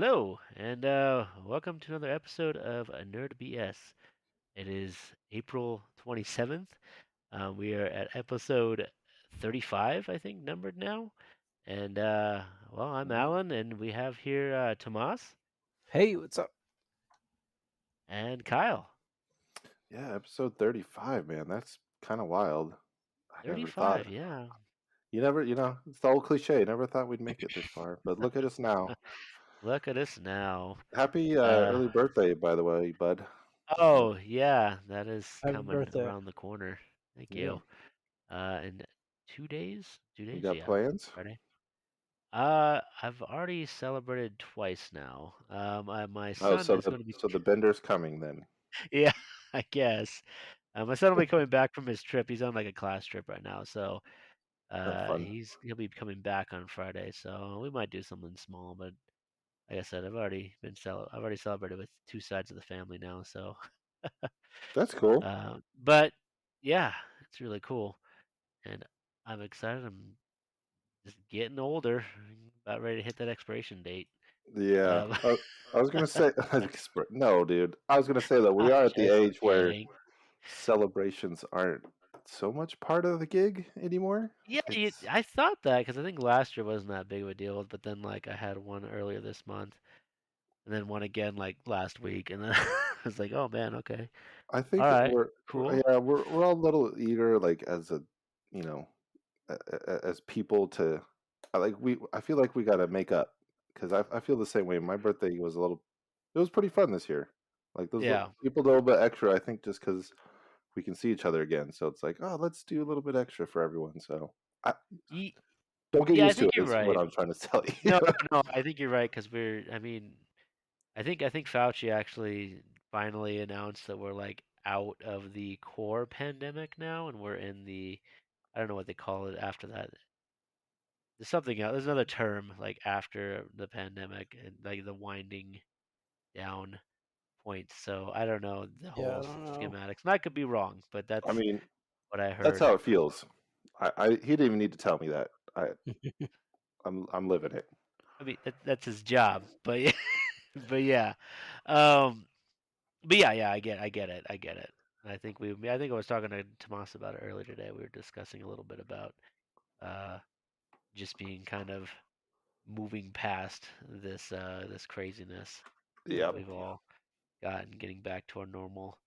Hello, and welcome to another episode of Nerd BS. It is April 27th. We are at episode 35, I think, numbered now. And, I'm Mhm. Alan, and we have here Tomas Hey, what's up? and Kyle. Yeah, episode 35, man. That's kind of wild. I never thought, 35, yeah. it's the old cliche. Never thought we'd make it this far. But look at us now. Look at us now. Happy Uh, early birthday, by the way, bud. Uh, oh, yeah, that is Happy coming birthday. around the corner. Thank yeah. you. In 2 days? Two You days? got Yeah. plans? Friday. I've already celebrated twice now. My Oh, son so is the going to be, so the bender's coming then. yeah, I guess. My son will be coming back from his trip. He's on like a class trip right now, so Have fun. he'll be coming back on Friday. So we might do something small, but like I said, I've already celebrated with two sides of the family now. So, That's cool. but yeah, it's really cool, and I'm excited. I'm just getting older, about ready to hit that expiration date. Yeah. Um, I was gonna say, no, dude. I was gonna say that we I'm are at the just age where kidding. celebrations aren't so much part of the gig anymore. Yeah, It's I thought that because I think last year wasn't that big of a deal, but then like I had one earlier this month, and then one again like last week, and then I was like, oh man, okay, I all think right, we're cool. yeah we're all a little eager like as a you know as people to I feel like we got to make up because I feel the same way. My birthday was it was pretty fun this year. Like those Yeah, people do a little bit extra. I think just because we can see each other again, so it's like oh let's do a little bit extra for everyone. So I Ye- don't get yeah, I used to think it. you're Is what right. I'm trying to tell you. No, no, I think you're right because I mean, I think Fauci actually finally announced that we're like out of the core pandemic now, and we're in the, I don't know what they call it after that. There's something else. There's another term like after the pandemic and like the winding down points. So I don't know the Yeah, I whole don't know. schematics. And I could be wrong, but I that's mean what I that's heard. how it feels. He didn't even need to tell me that. I'm living it. I mean, that's his job, but yeah, but yeah, um, but yeah, I get it. I think I was talking to Tomas about it earlier today. We were discussing a little bit about uh, just being kind of moving past this craziness that Yep. we've all gotten, getting back to our normal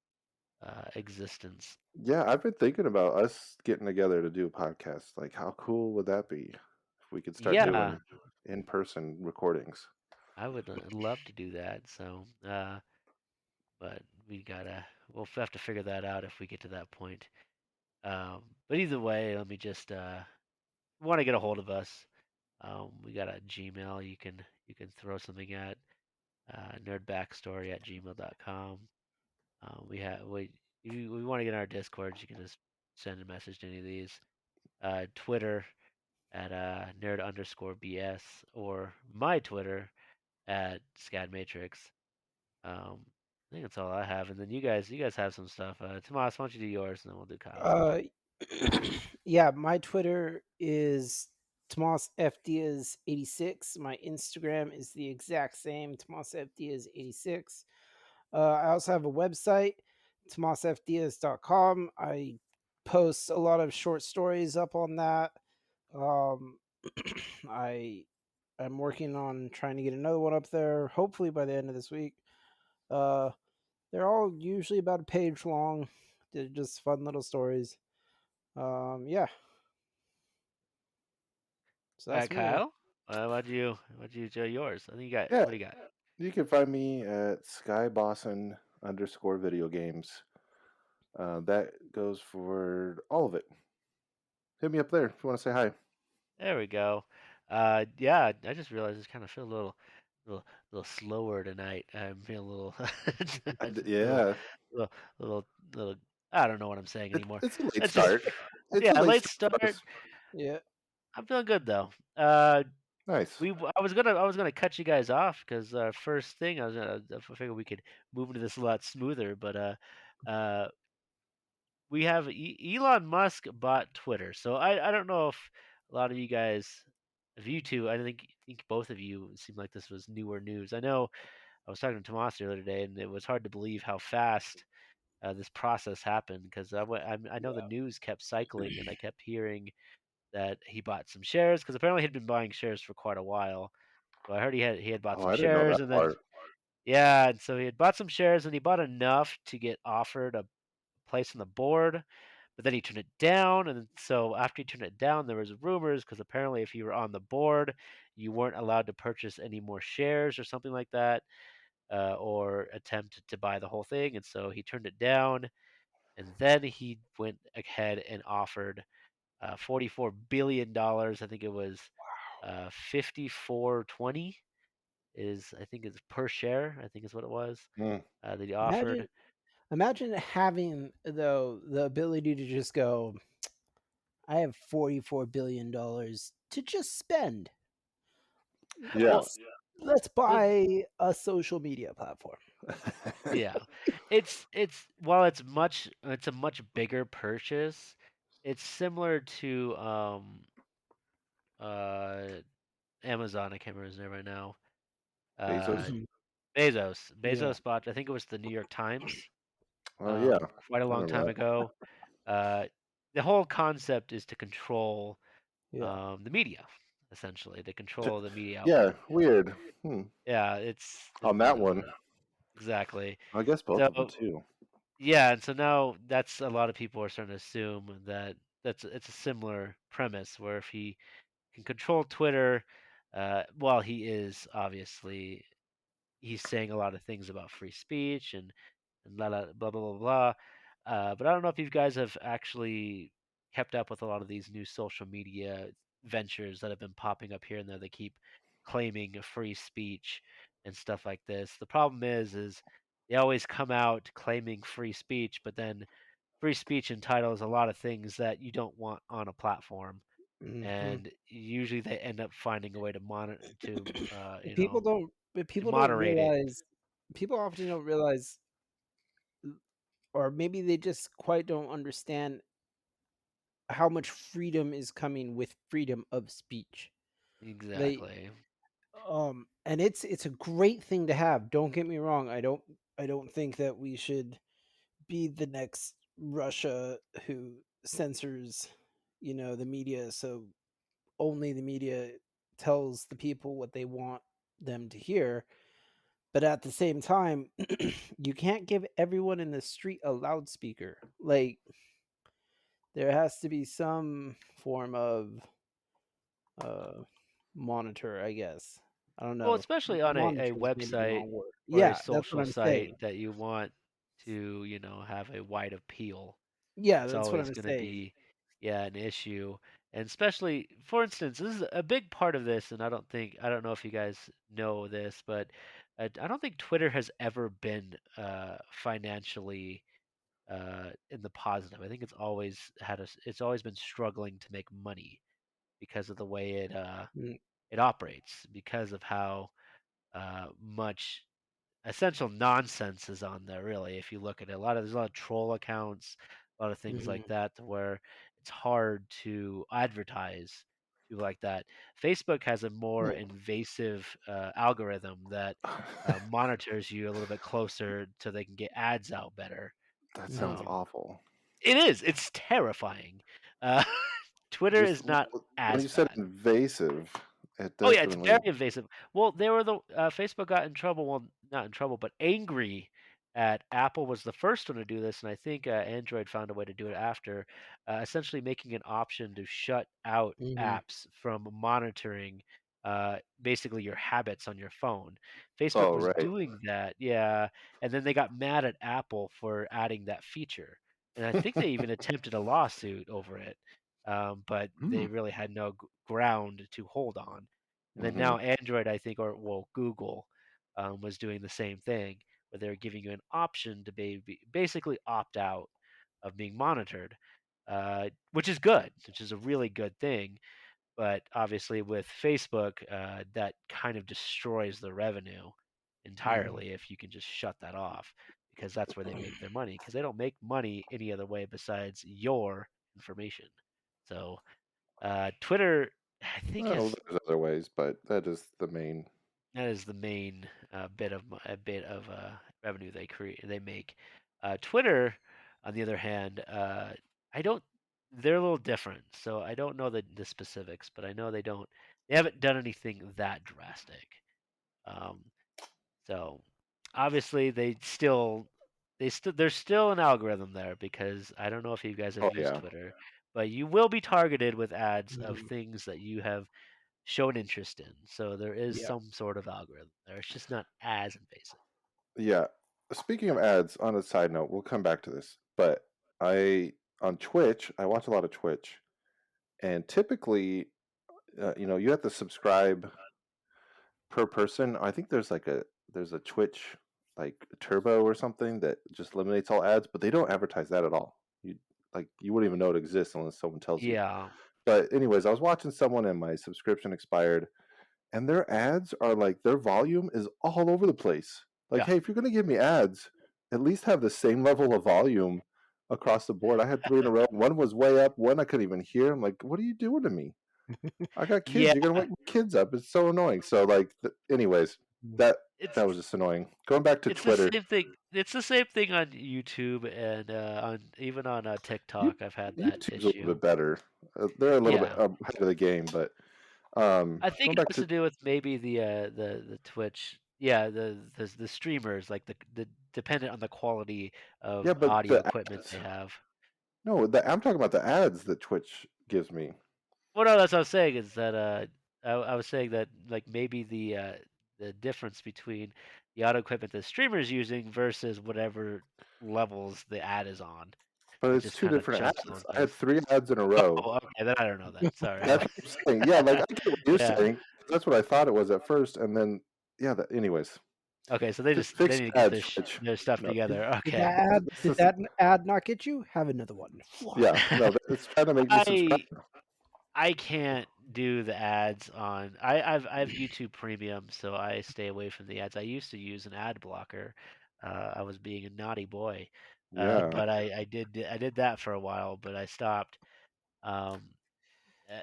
existence. Yeah, I've been thinking about us getting together to do a podcast. Like, how cool would that be if we could start Yeah, doing in-person recordings? I would love to do that. So, but we'll have to figure that out if we get to that point. But either way, let me just want to get a hold of us. We got a Gmail you can throw something at nerdbackstory@gmail.com. We have we want to get in our Discords. You can just send a message to any of these. Twitter at nerd_bs or my Twitter at scadmatrix. I think that's all I have. And then you guys have some stuff. Tomas, why don't you do yours and then we'll do Kyle's. Uh, yeah, my Twitter is Tomas F Diaz 86. My Instagram is the exact same, Tomas F Diaz 86. I also have a website, tomasfdiaz.com. I post a lot of short stories up on that. Um, I I'm working on trying to get another one up there, hopefully by the end of this week. Uh, they're all usually about a page long. They're just fun little stories. Yeah. So All right, that's me. Kyle. Why'd you do yours? I think you got Yeah, what do you got? you can find me at skybosson_video games. That goes for all of it. Hit me up there if you want to say hi. There we go. Yeah, I just realized I kind of feel little, little slower tonight. I'm feeling a little, just a Yeah, little, little, little. I don't know what I'm saying anymore. it's a late It's just, start. It's a yeah, late late start for start. us. Yeah. I'm feeling good though. Uh, Nice. I was gonna cut you guys off because first thing I figured we could move into this a lot smoother, but uh, we have Elon Musk bought Twitter, so I don't know if a lot of you guys of you two, I think both of you seemed like this was newer news. I know I was talking to Tomas the other day, and it was hard to believe how fast this process happened because I know the Yeah. news kept cycling, and I kept hearing that he bought some shares because apparently he'd been buying shares for quite a while. So I heard he had bought Oh, some I didn't know shares, that and then part. yeah, and so he had bought some shares, and he bought enough to get offered a place on the board, but then he turned it down, and so after he turned it down, there was rumors because apparently if you were on the board, you weren't allowed to purchase any more shares or something like that, or attempt to buy the whole thing, and so he turned it down, and then he went ahead and offered $44 billion. I think it was 54.20 I think is per share. I think is what it was Mm. that he offered. Imagine imagine having though the ability to just go, I have $44 billion to just spend. Yeah. Well, Let's well, buy a social media platform. yeah. It's while it's a much bigger purchase. It's similar to uh Amazon. I can't remember his name right now. Uh Bezos. Mhm. Bezos. Yeah. Bezos bought, I think it was the New York Times, Oh yeah, quite a I long remember time that. ago. Uh the whole concept is to control Yeah. the media, essentially, to J- control the media Yeah, output. weird. Hmm. Yeah, it's On that one, exactly. I guess both So of them too. yeah, and so now that's a lot of people are starting to assume that it's a similar premise where if he can control Twitter, while he is obviously he's saying a lot of things about free speech and blah blah blah blah. But I don't know if you guys have actually kept up with a lot of these new social media ventures that have been popping up here and there. They keep claiming free speech and stuff like this. The problem is they always come out claiming free speech, but then free speech entitles a lot of things that you don't want on a platform, Hmm. and usually they end up finding a way to monitor to People don't. But to people don't moderate it. realize. People often don't realize, or maybe they just quite don't understand how much freedom is coming with freedom of speech. Like, Exactly. and it's a great thing to have. Don't get me wrong. I don't think that we should be the next Russia who censors, the media, so only the media tells the people what they want them to hear. But at the same time, you can't give everyone in the street a loudspeaker. Like, there has to be some form of uh monitor, I guess. I don't Well, know. especially on a Monitor is maybe the website wrong word. or a Yeah, that's what social I'm site saying. that you want to, have a wide appeal. Yeah, It's that's what always I'm going to saying. be, yeah, an issue. And especially, for instance, this is a big part of this, and I don't know if you guys know this, but I don't think Twitter has ever been financially in the positive. I think it's always been struggling to make money because of the way Mm, it operates, because of how much essential nonsense is on there. Really, if you look at it, there's a lot of troll accounts, a lot of things like mhm, that, where it's hard to advertise people like that. Facebook has a more Hmm. invasive algorithm that monitors you a little bit closer so they can get ads out better. That sounds mhm. Um, awful. it is. It's terrifying. Uh, Twitter Just is not when as you said bad. invasive, it Oh yeah, it's very definitely. invasive. Well, they were the Facebook got in trouble. Well, not in trouble, but angry at Apple was the first one to do this, and I think Android found a way to do it after, essentially making an option to shut out Mhm. apps from monitoring, basically your habits on your phone. Facebook Oh was right. doing that, yeah, and then they got mad at Apple for adding that feature, and I think they even attempted a lawsuit over it, but Hmm. they really had no ground to hold on. And then Hmm. now Android, I think, or well, Google was doing the same thing, where they're giving you an option to basically opt out of being monitored, which is good, which is a really good thing. But obviously, with Facebook, that kind of destroys the revenue Mhm. entirely if you can just shut that off, because that's where they make their money, because they don't make money any other way besides your information. So Twitter. I think Oh, there's other ways, but that is the main. that is the main bit of revenue they make. Twitter, on the other hand, I don't. They're a little different, so I don't know the specifics, but I know they haven't done anything that drastic. Um, so obviously there's still an algorithm there because I don't know if you guys have Oh used yeah, Twitter, but you will be targeted with ads of Mhm. things that you have shown interest in. So there is Yeah. some sort of algorithm there. It's just not as invasive. yeah. Speaking of ads, on a side note, we'll come back to this, but I on Twitch, I watch a lot of Twitch, and typically, you have to subscribe per person. I think there's a Twitch like Turbo or something that just eliminates all ads, but they don't advertise that at all. You wouldn't even know it exists unless someone tells you. Yeah. But anyways, I was watching someone and my subscription expired, and their ads are like their volume is all over the place. Like, Yeah. hey, if you're gonna give me ads, at least have the same level of volume across the board. I had three in a row. One was way up, one I couldn't even hear. I'm like, what are you doing to me? I got kids. Yeah. You're gonna wake my kids up. It's so annoying. So like, anyways, that It's that was just annoying. Going back to it's the Twitter, same thing. It's the same thing on YouTube and on even on you, TikTok. I've had that YouTube's a little issue. bit better. They're a little bit Yeah. ahead of the game, but I think going it back has to to do with maybe the Twitch, yeah, the streamers, like the dependent on the quality yeah, of but audio the equipment ads. they have. No, I'm talking about the ads that Twitch gives me. Well, no, that's what I was saying is that I was saying that like maybe the difference between the audio equipment the streamer's using versus whatever levels the ad is on, But it it's just two kind of different jumps ads. on I had things. 3 ads in a row. Oh, okay, then I don't know that. Sorry. That's what I'm saying. Yeah, like, I get what you're Yeah. saying. That's what I thought it was at first, and then yeah, anyways. Okay, so they Fix need to your get ads, Twitch. their stuff No. together. Did Okay. that ad This did is that ad not get you? Have another one. yeah, no, it's trying to make me subscribe. I I can't do the ads on I've YouTube Premium, so I stay away from the ads. I used to use an ad blocker. I was being a naughty boy. Yeah. But I did that for a while, but I stopped. Um, uh,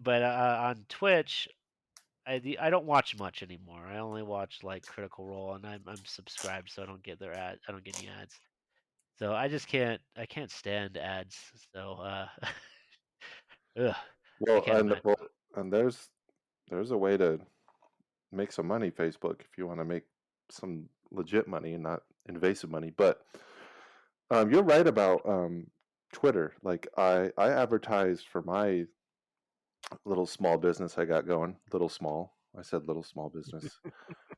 but on Twitch, I don't watch much anymore. I only watch like Critical Role, and I'm subscribed, so I don't get their ad. I don't get any ads. So I can't stand ads. So ugh, I Well, can't imagine. and there's a way to make some money, Facebook, if you wanna make some legit money and not invasive money, but, you're right about, Twitter. Like, I advertise for my little small business I got going. Little small. I said little small business.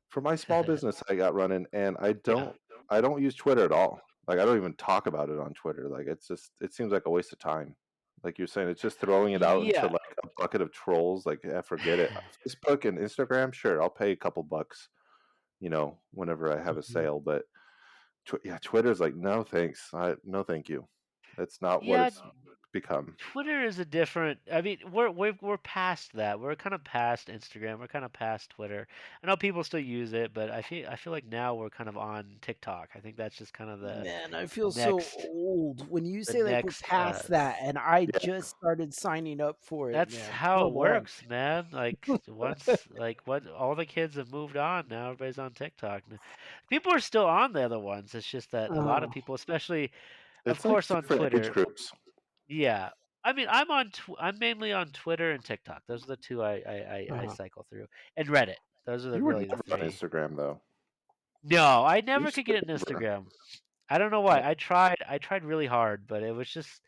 For my small business I got running, and Yeah. I don't use Twitter at all. Like, I don't even talk about it on Twitter. Like, it seems like a waste of time. Like you're saying, it's just throwing it out into Yeah. like a bucket of trolls. Like, forget it. Facebook and Instagram, sure, I'll pay a couple bucks, whenever I have a Mhm. sale. But yeah, Twitter's like, no thanks. No thank you. That's not what Yeah, it's become. Twitter is a different. I mean, we're past that. We're kind of past Instagram. We're kind of past Twitter. I know people still use it, but I feel like now we're kind of on TikTok. I think that's just kind of Man, I feel so next old when you the say like we're next. past that, and I Yeah. just started signing up for it, That's man. how it Come on. works, man. Like once, like what all the kids have moved on now, everybody's on TikTok. People are still on the other ones. It's just that a lot of Uh, people, especially, of It's like course, on different age Twitter. groups. Yeah. I mean, I'm mainly on Twitter and TikTok. Those are the two I uh, cycle through. And Reddit. Those are You were really the never on three. Instagram though. No, I You never could should get an never. Instagram. I don't know why. I tried really hard, but it's just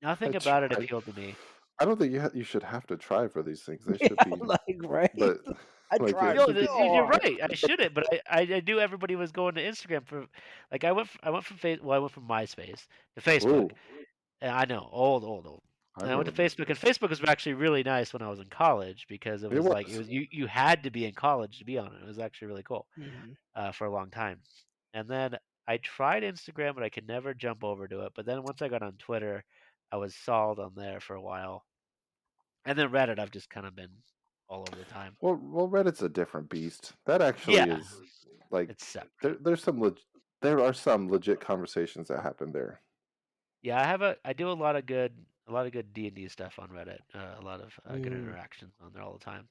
I nothing about it tried. appealed to me. I don't think you should have to try for these things. They yeah, should be, like right. but I like tried No, for you're God. right. I shouldn't, but I knew everybody was going to Instagram for like I went from I went from MySpace to Facebook. ooh, And I know, old. I And I went to remember. Facebook, and Facebook was actually really nice when I was in college because It it was. was you had to be in college to be on it. It was actually really cool Mhm. for a long time. And then I tried Instagram, but I could never jump over to it. But then once I got on Twitter, I was solid on there for a while. And then Reddit, I've just kind of been all over the time. Well, Reddit's a different beast. That actually Yeah, is like it's separate. there are some legit conversations that happen there. Yeah, I do a lot of good a lot of good D&D stuff on Reddit. A lot of good Mm. interactions on there all the time.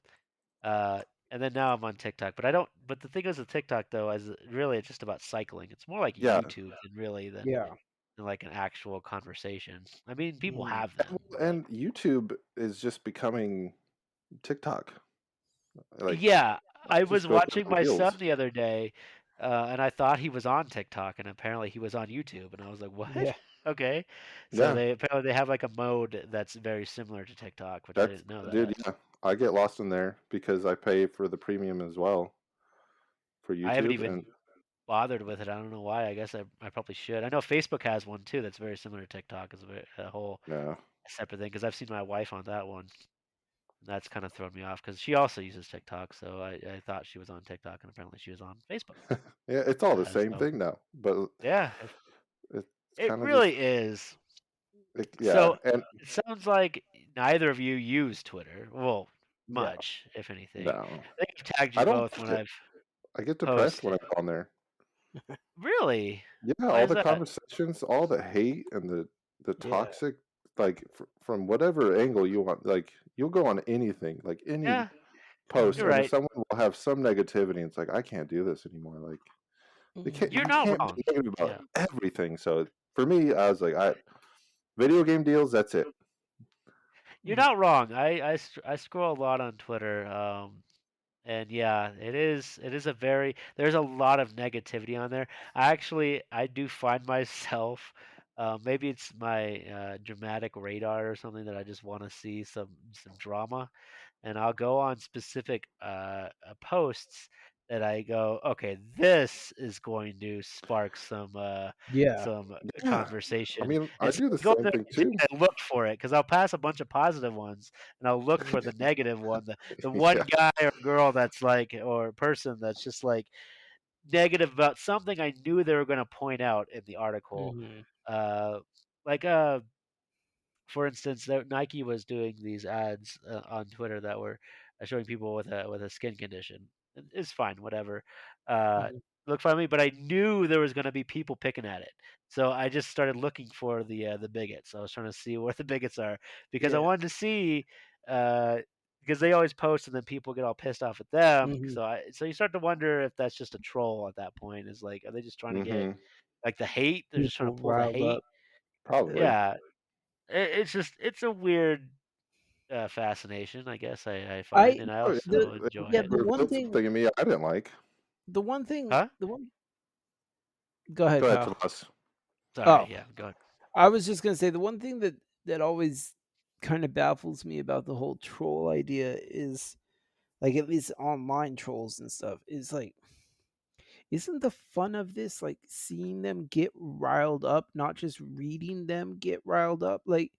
Uh, and then now I'm on TikTok, but I don't. But the thing is with TikTok though, is really it's just about cycling. It's more like Yeah, YouTube than really Yeah. than like an actual conversation. I mean, people Mm. have them, but and YouTube is just becoming TikTok. Like, yeah, I just was go down watching the my son reels. the other day, and I thought he was on TikTok, and apparently he was on YouTube, and I was like, what? Yeah. Okay, so Yeah, they apparently they have like a mode that's very similar to TikTok, which I that's didn't know dude. that. Yeah, I get lost in there because I pay for the premium as well for I haven't YouTube, and even bothered with it. I don't know why. I guess I probably should. I know Facebook has one too that's very similar to TikTok. It's a whole no. separate thing because I've seen my wife on that one. And that's kind of thrown me off because she also uses TikTok. So I thought she was on TikTok and apparently she was on Facebook. Yeah, it's all the Uh, same so thing now, but yeah, it's it kind of just really is. yeah, So and it sounds like neither of you use Twitter. Well, Yeah. much, if anything. no, I think I've tagged I you don't both when like it. I've I get depressed when posted. I'm on there. Really? Yeah, Why all is the that? conversations, all the hate and the Yeah. toxic, like from whatever angle you want, like you'll go on anything, like any Yeah, post, you're and Mhm. if right. someone will have some negativity, it's like I can't do this anymore. Like Mhm. You're you not can't wrong. be negative about Yeah. everything. So for me, I was like, I video game deals, that's it. You're Mhm. not wrong. I scroll a lot on Twitter, and yeah, it is a very there's a lot of negativity on there. I do find myself, maybe it's my dramatic radar or something that I just want to see some drama, and I'll go on specific posts that I go, okay, this is going to spark Yeah. some Yeah, I conversation. mean, I And so do the I go same there thing and too. I look for it because I'll pass a bunch of positive ones and I'll look for the negative one, the one Yeah. guy or girl that's like or person that's just like negative about something I knew they were going to point out in the article. Mhm. Uh, like for instance, Nike was doing these ads on Twitter that were showing people with a skin condition. It's fine, whatever. Uh, Mhm. look funny, but I knew there was going to be people picking at it, so I just started looking for the bigots. I was trying to see where the bigots are because I Yeah. wanted to see. Uh, because they always post and then people get all pissed off at them. Mhm. So you start to wonder if that's just a troll at that point. Is like, are they just trying to get Hmm. like the hate? They're just trying People to pull the riled hate. up. Yeah. Probably. Yeah, it's a weird fascination, I guess I find, I and I Oh the also enjoy yeah, it. the one revealed thing something in me I didn't like. Huh? the one Go ahead, Go ahead, Kyle. Tomas. Sorry, Oh, yeah, go ahead. I was just gonna say the one thing that always kind of baffles me about the whole troll idea is like at least online trolls and stuff is like isn't the fun of this like seeing them get riled up, not just reading them get riled up? Like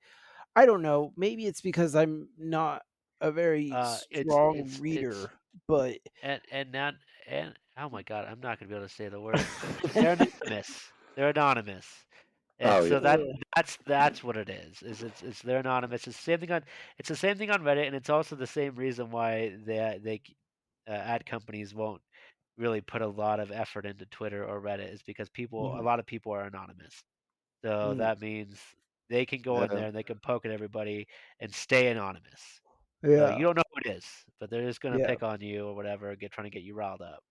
I don't know, maybe it's because I'm not a very It's strong it's reader, but and not and oh my God, I'm not gonna be able to say the word. They're anonymous. They're anonymous. And Oh yeah, so yeah. that's what it is. It's they're anonymous. It's the same thing on Reddit, and it's also the same reason why ad companies won't really put a lot of effort into Twitter or Reddit is because a Mhm. lot of people are anonymous. So Mm. that means they can go in yeah, there and they can poke at everybody and stay anonymous. So Yeah. you don't know who it is, but they're just gonna Yeah. pick on you or whatever, trying to get you riled up.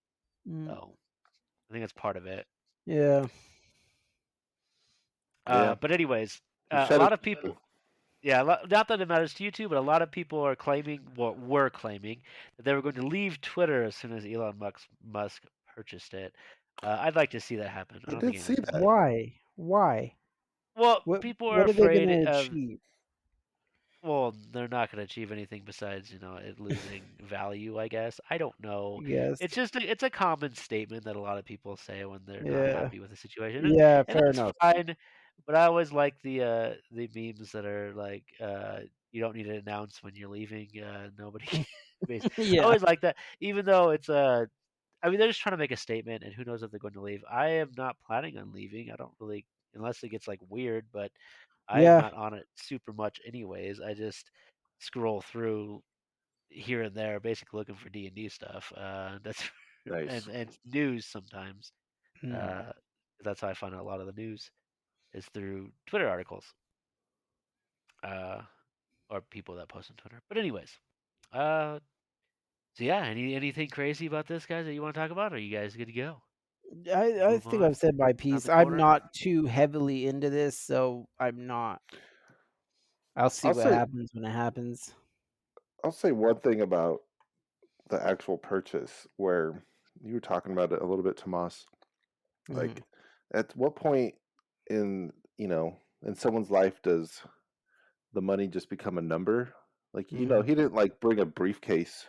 Mm. So I think that's part of it. Yeah. yeah. But anyways, You a shed it. lot of people, yeah, not that it matters to you too, but a lot of people are claiming, well, were claiming that they were going to leave Twitter as soon as Musk purchased it. I'd like to see that happen. I I don't think did see anyone's that. gonna. Why? Why? Well, What people are what are they afraid gonna of. achieve? Well, they're not going to achieve anything besides, it losing value, I guess. I don't know. I guess. It's a common statement that a lot of people say when they're not Yeah. happy with the situation. And Yeah, and fair that's enough. fine, but I always like the memes that are like you don't need to announce when you're leaving, nobody I Yeah. always like that even though it's I mean they're just trying to make a statement and who knows if they're going to leave. I am not planning on leaving. I don't really unless it gets like weird, but I am Yeah. not on it super much anyways. I just scroll through here and there, basically looking for D&D stuff. That's Nice. and news sometimes. Mm. That's how I find out a lot of the news is through Twitter articles. or people that post on Twitter. But anyways, uh, so yeah, anything crazy about this, guys, that you want to talk about? Or are you guys good to go? I Move think on I've said my around piece. the I'm corner. not too heavily into this, so I'm not. I'll see I'll what say happens when it happens. I'll say one thing about the actual purchase where you were talking about it a little bit, Tomas. Mm-hmm. Like, at what point in in someone's life does the money just become a number? Like, Mm-hmm. he didn't like bring a briefcase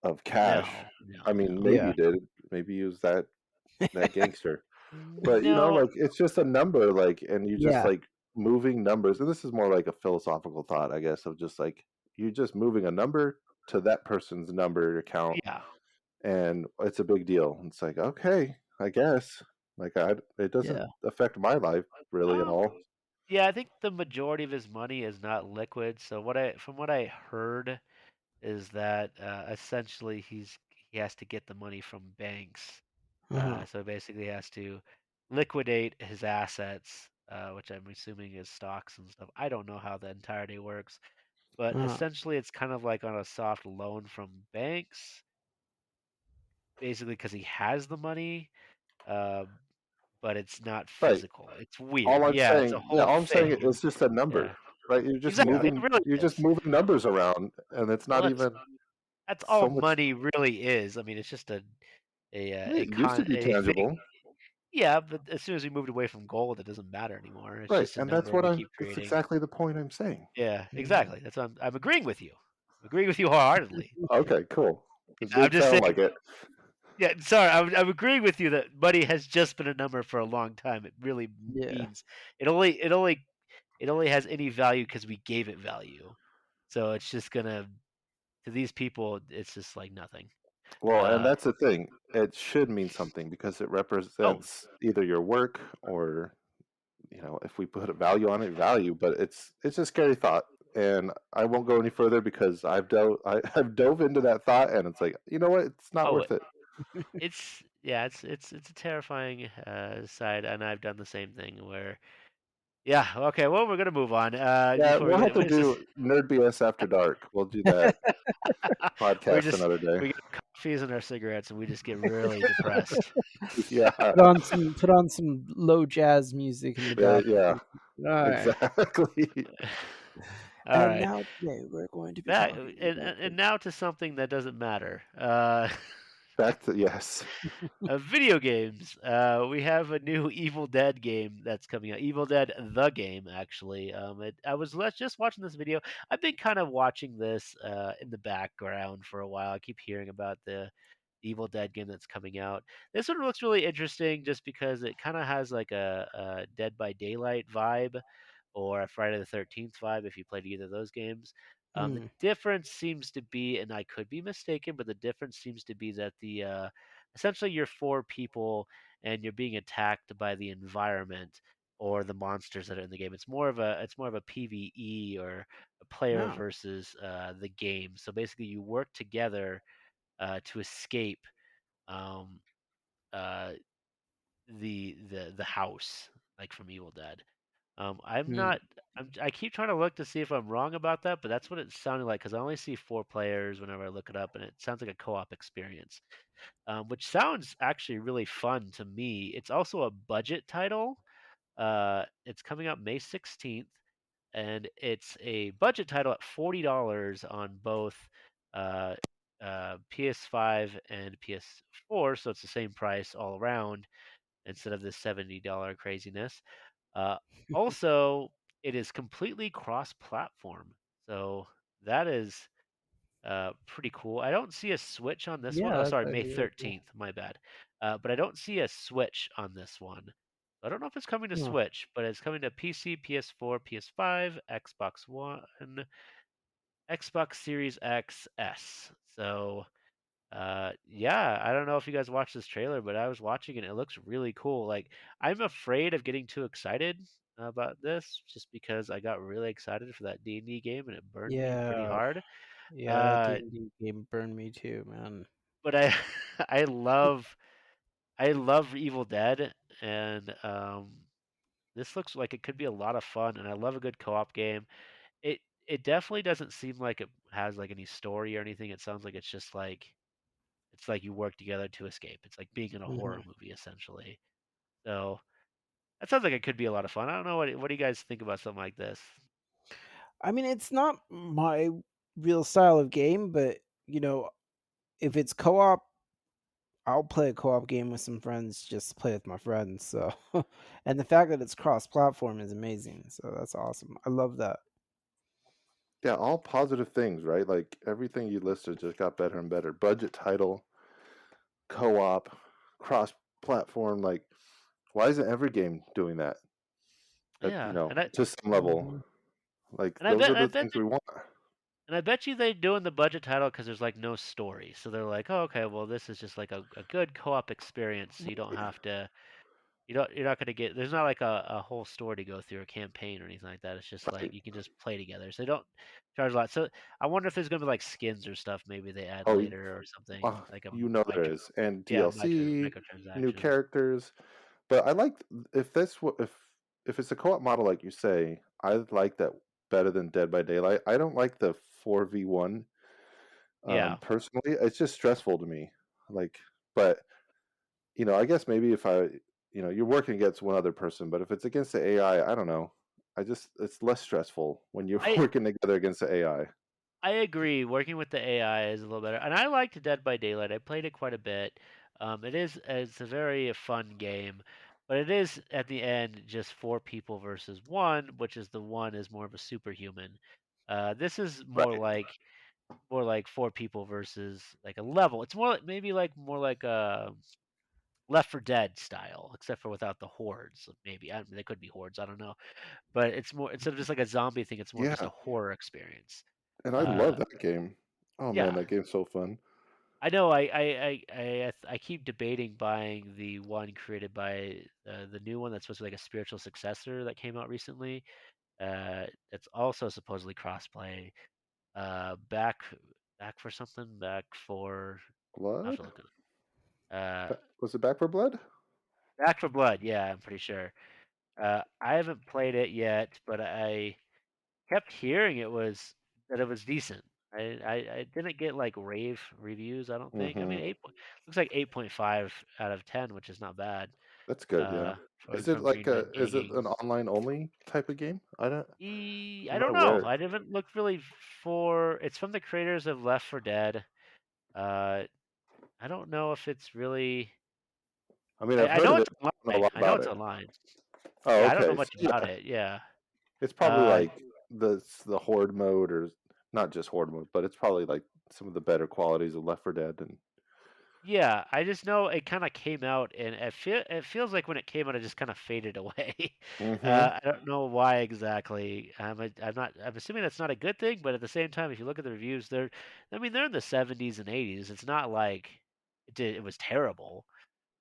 of cash. No, no, I mean, no, maybe Yeah. he did. Maybe he was that gangster. But no. like it's just a number, like, and you just Yeah. like moving numbers. And this is more like a philosophical thought, I guess, of just like you're just moving a number to that person's number account, Yeah. and it's a big deal. It's like, okay, I guess. Like it doesn't Yeah. affect my life really at Um, all. yeah, I think the majority of his money is not liquid. So from what I heard is that essentially he has to get the money from banks. Uh-huh. So basically, he has to liquidate his assets, which I'm assuming is stocks and stuff. I don't know how the entirety works, but Uh-huh. essentially, it's kind of like on a soft loan from banks, basically because he has the money, uh, but it's not Right. physical. It's weird. It's a Yeah, whole all I'm saying thing. is just a Yeah, number, right? Yeah. exactly. It really You're just is. moving numbers around, and it's Well, not even that's all so much. money really is. I mean, it's just It used to be a thing. tangible, Yeah, but as soon as we moved away from gold, it doesn't matter anymore. It's right? just a And that's number what we I'm. keep That's creating. exactly the point I'm saying. Yeah, Mhm. exactly. That's what I'm agreeing with you. I'm agreeing with you wholeheartedly. Okay, cool. It I'm did just sound saying. like it. Yeah, sorry. I'm agreeing with you that money has just been a number for a long time. It really Yeah. means it only has any value because we gave it value. So it's just gonna to these people, it's just like nothing. Well, and Uh that's the thing. It should mean something because it oh represents either your work or, if we put a value on it, value. But it's a scary thought, and I won't go any further because I've dove into that thought, and it's like, you know what? It's not oh worth it. it's yeah it's a terrifying side, and I've done the same thing where yeah, okay, well, we're gonna move on Yeah, before we we'll have get to it's just do Nerd BS after dark. We'll do that we're podcast just another day. we get our coffees and our cigarettes and we just get really depressed. Yeah, Put on some low jazz music in the yeah, background. All right. exactly. All And right. now today we're going to be Back talking about and now to something that doesn't matter. Back to yes. Video games. We have a new Evil Dead game that's coming out. Evil Dead the game, actually. I was just watching this video. I've been kind of watching this in the background for a while. I keep hearing about the Evil Dead game that's coming out. This one looks really interesting, just because it kind of has like a Dead by Daylight vibe, or a Friday the 13th vibe if you played either of those games. The Mm. difference seems to be, and I could be mistaken, but the difference seems to be that the essentially you're four people and you're being attacked by the environment or the monsters that are in the game. It's more of a PvE, or a player Oh. versus the game. So basically, you work together to escape um, uh, the house, like from Evil Dead. I'm Mm. not. I keep trying to look to see if I'm wrong about that, but that's what it sounded like because I only see four players whenever I look it up, and it sounds like a co-op experience, which sounds actually really fun to me. It's also a budget title. It's coming out May 16th, and it's a budget title at $40 on both uh, PS5 and PS4, so it's the same price all around instead of the $70 craziness. Uh, Also, it is completely cross-platform, so that is pretty cool. I don't see a Switch on this one. Yeah, Oh, that's sorry, May actually really cool. 13th. My bad. But I don't see a Switch on this one. I don't know if it's coming to Huh. Switch, but it's coming to PC, PS4, PS5, Xbox One, Xbox Series X S. So, yeah, I don't know if you guys watched this trailer, but I was watching it. It looks really cool. Like, I'm afraid of getting too excited about this, just because I got really excited for that D&D game and it burned me pretty Yeah. hard. Yeah, that Uh, D&D game burned me too, man. but I I love Evil Dead, and this looks like it could be a lot of fun, and I love a good co-op game. It it definitely doesn't seem like it has like any story or anything. It sounds like it's like you work together to escape. It's like being in a horror Mhm. movie essentially. So that sounds like it could be a lot of fun. I don't know what do you guys think about something like this? I mean, it's not my real style of game, but if it's co-op, I'll play a co-op game with some friends just to play with my friends. So, and the fact that it's cross-platform is amazing. So that's awesome. I love that. Yeah, all positive things, right? Like everything you listed just got better and better. Budget title, co-op, cross-platform. Like, why isn't every game doing that? Yeah, To some level. Mhm. Like and those are I the bet things we want. and I bet you they do in the budget title because there's like no story. So they're like, oh, okay, well this is just like a good co-op experience. So you don't have to you're not gonna get there's not like a whole story to go through, a campaign or anything like that. It's just like Right. you can just play together. So they don't charge a lot. So I wonder if there's gonna be like skins or stuff maybe they add Oh, later or something like a there is, and yeah DLC, new microtransactions. characters. But I like if this if it's a co-op model like you say, I like that better than Dead by Daylight. I don't like the 4v1. Yeah, Personally, it's just stressful to me. Like, but I guess maybe if you're working against one other person, but if it's against the AI, I don't know. It's less stressful when you're I working together against the AI. I agree. Working with the AI is a little better, and I liked Dead by Daylight. I played it quite a bit. It's a very fun game, but it is at the end just four people versus one, which is the one is more of a superhuman. This is Right. more like four people versus like a level. It's more like maybe like more like Left 4 Dead style, except for without the hordes. Maybe they could be hordes. I don't know, but it's more instead of just like a zombie thing, it's more of just a Yeah, horror experience. and I Uh, love that game. Oh man, yeah, that game's so fun. I know. I keep debating buying the one created by the new one that's supposed to be like a spiritual successor that came out recently. It's also supposedly crossplay. Back back for something. Back for I have Blood? to look at it. Was it Back for Blood? Back for Blood. Yeah, I'm pretty sure. I haven't played it yet, but I kept hearing that it was decent. I didn't get like rave reviews. I don't think. I mean, Mm-hmm. looks like 8.5 out of 10, which is not bad. That's good. Yeah. For from Green Knight Is it Games. an online only type of game? I I'm not don't know. aware. I didn't look really for. It's from the creators of Left 4 Dead. Uh, I don't know if it's really. I mean, I've I heard know of it's it. I don't know a online. lot I know about it's it. online. Oh, Yeah, I don't know okay. So, much about yeah, it. Yeah. it's probably Uh, like the horde mode, or not just horde mode, but it's probably like some of the better qualities of Left 4 Dead. And Yeah, I just know it kind of came out, and it feels like when it came out, it just kind of faded away. mm-hmm. I don't know why exactly. I'm not. I'm assuming that's not a good thing, but at the same time, if you look at the reviews, I mean, they're in the 70s and 80s. It's not like it was terrible.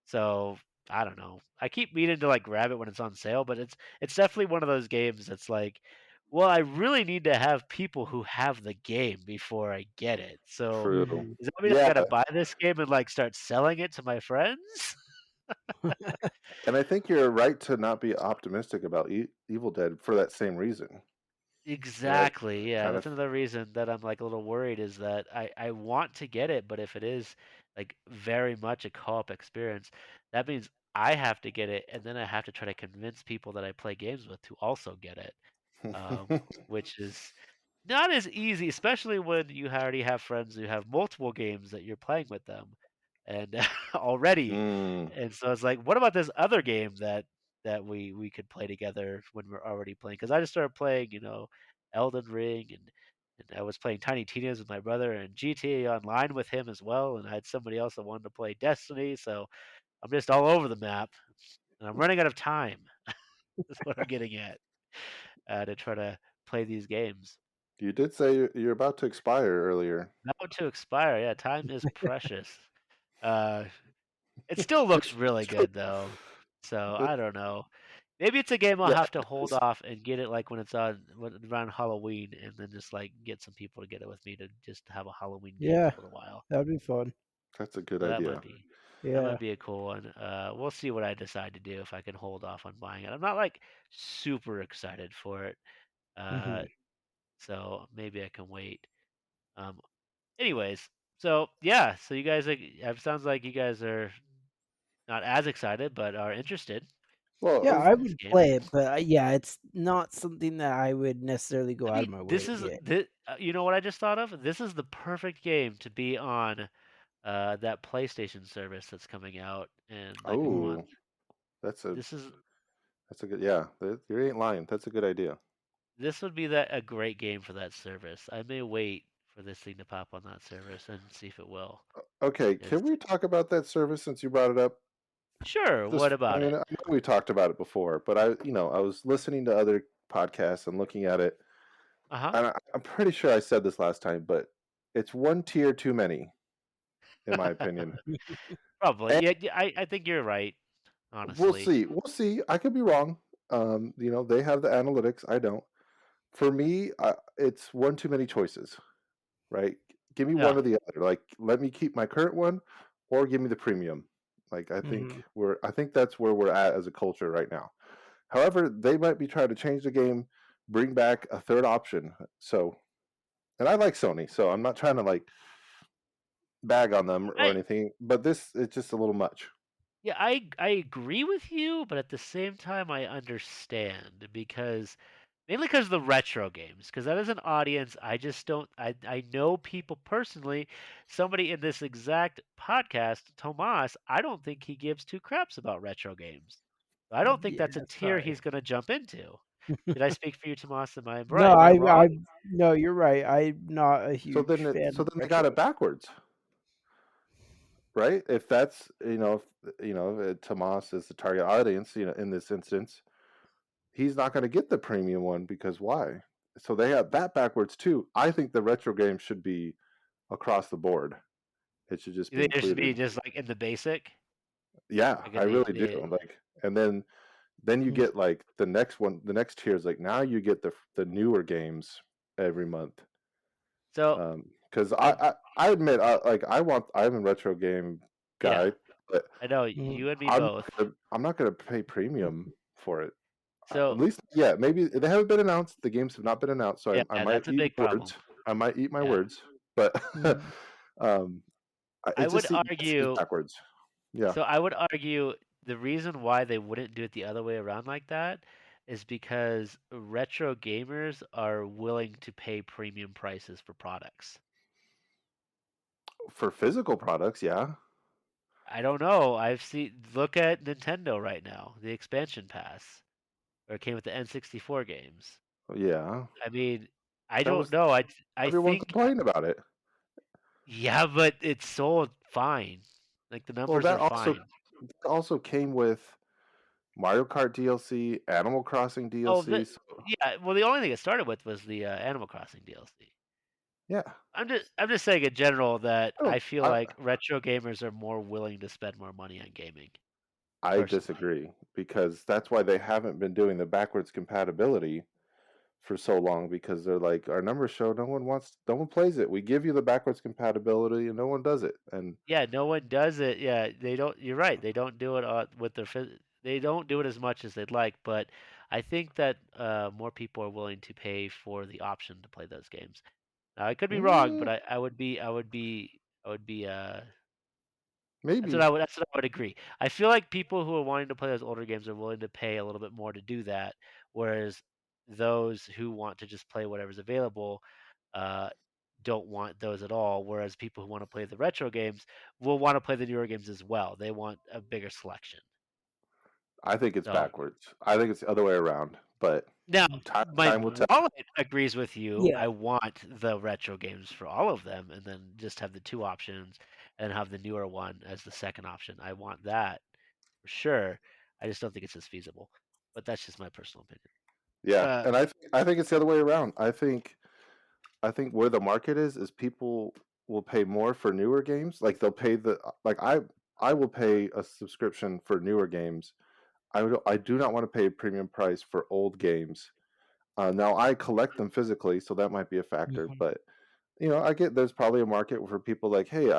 So I don't know. I keep meaning to like grab it when it's on sale, but it's definitely one of those games that's like, well, I really need to have people who have the game before I get it. So True. Mhm. does that mean I Yeah, gotta buy this game and like start selling it to my friends? and I think you're right to not be optimistic about Evil Dead for that same reason. It Exactly. Yeah, kind that's of. another reason that I'm like a little worried is that I want to get it, but if it is like very much a co-op experience, that means I have to get it, and then I have to try to convince people that I play games with to also get it, which is not as easy, especially when you already have friends who have multiple games that you're playing with them, and already, Mm. and so it's like, what about this other game that we could play together when we're already playing? Because I just started playing, Elden Ring, and I was playing Tiny Tina's with my brother and GTA Online with him as well, and I had somebody else that wanted to play Destiny, so I'm just all over the map, and I'm running out of time. That's what I'm getting at to try to play these games. You did say you're about to expire earlier. About to expire, yeah. Time is precious. Uh, it still looks really good though, so It- I don't know. Maybe it's a game I'll yeah, have to it hold is. off and get it like around Halloween, and then just like get some people to get it with me to just have a Halloween game Yeah, for a little while. that'd be fun. That's a good So that might idea. be. That Yeah. might be a cool one. We'll see what I decide to do if I can hold off on buying it. I'm not like super excited for it, uh, Hmm. so maybe I can wait. Um, anyways, so yeah, so you guys, it sounds like you guys are not as excited, but are interested Well, Yeah, I in this would game. play it, but yeah, it's not something that I would necessarily go I out of mean, my way this to is get. this. You know what I just thought of? This is the perfect game to be on that PlayStation service that's coming out in like a month. oh, that's a This is that's a good, yeah. You ain't lying. That's a good idea. This would be that a great game for that service. I may wait for this thing to pop on that service and see if it will. Okay, Is can we talk about that service since you brought it up? Sure, what Just, I about mean, it? I know we talked about it before, but I was listening to other podcasts and looking at it, Uh-huh. and I'm pretty sure I said this last time, but it's one tier too many, in my opinion. Probably. And Yeah, yeah, I think you're right, we'll honestly. see. We'll see. I could be wrong. They have the analytics. I don't. For me, it's one too many choices, right? Give me one Yeah. or the other. Like, let me keep my current one, or give me the premium. Like, Hmm. I think that's where we're at as a culture right now. However, they might be trying to change the game, bring back a third option. So, and I like Sony, so I'm not trying to like bag on them or I anything, but this is just a little much. yeah, I agree with you, but at the same time I understand because mainly because of the retro games, because that is an audience I just don't I know people personally, somebody in this exact podcast, Tomas, I don't think he gives two craps about retro games. I don't think Yeah, that's a tier sorry. he's going to jump into. Did I speak for you, Tomas? Am I No, right? Am I I wrong? no, you're right. I'm not a huge fan So of then they got retro. it backwards, right? If that's Tomas is the target audience, in this instance, he's not going to get the premium one because why? So they have that backwards too. I think the retro game should be across the board. It should just You be think it should be included. just like in the basic, Yeah, like I in really do. the Like, and then you Mhm. get like the next one. The next tier is like now you get the newer games every month. so Because I I admit I'm a retro game yeah, guy, but I know Mhm. you and me both. I'm not gonna pay premium for it. At So least, yeah, maybe they haven't been announced. The games have not been announced, so yeah, I might that's a eat big my problem. words. I might eat my Yeah. words, but Mhm. um, I would it seems argue backwards. Yeah, So I would argue the reason why they wouldn't do it the other way around like that is because retro gamers are willing to pay premium prices for products. for physical products, yeah, I don't know. Look at Nintendo right now, the expansion pass, where it came with the N64 games. yeah. I mean, I That don't was know. I everyone think complained about it. yeah, but it's sold fine. Like the Well, numbers are fine. that also came with Mario Kart DLC, Animal Crossing Oh, DLC. So yeah. Well, the only thing it started with was the Animal Crossing DLC. yeah, I'm just saying in general that I I don't. feel like retro gamers are more willing to spend more money on gaming, I personally. disagree because that's why they haven't been doing the backwards compatibility for so long because they're like our numbers show no one plays it. We give you the backwards compatibility and no one does it. And Yeah, no one does it. Yeah, they don't. You're right. They don't do it with they don't do it as much as they'd like. But I think that more people are willing to pay for the option to play those games. Now I could be wrong, but mm, I would be maybe That's what I would agree. I feel like people who are wanting to play those older games are willing to pay a little bit more to do that, whereas those who want to just play whatever's available uh, don't want those at all. Whereas people who want to play the retro games will want to play the newer games as well. They want a bigger selection. I think it's So backwards. I think it's the other way around. But now my time will tell. wallet agrees with you. Yeah. I want the retro games for all of them, and then just have the two options, and have the newer one as the second option. I want that for sure. I just don't think it's as feasible. But that's just my personal opinion. Yeah, Uh, and I think it's the other way around. I think where the market is people will pay more for newer games. Like they'll pay I will pay a subscription for newer games. I do not want to pay a premium price for old games. Now I collect them physically, so that might be a factor. Mhm. But I get there's probably a market for people like, hey,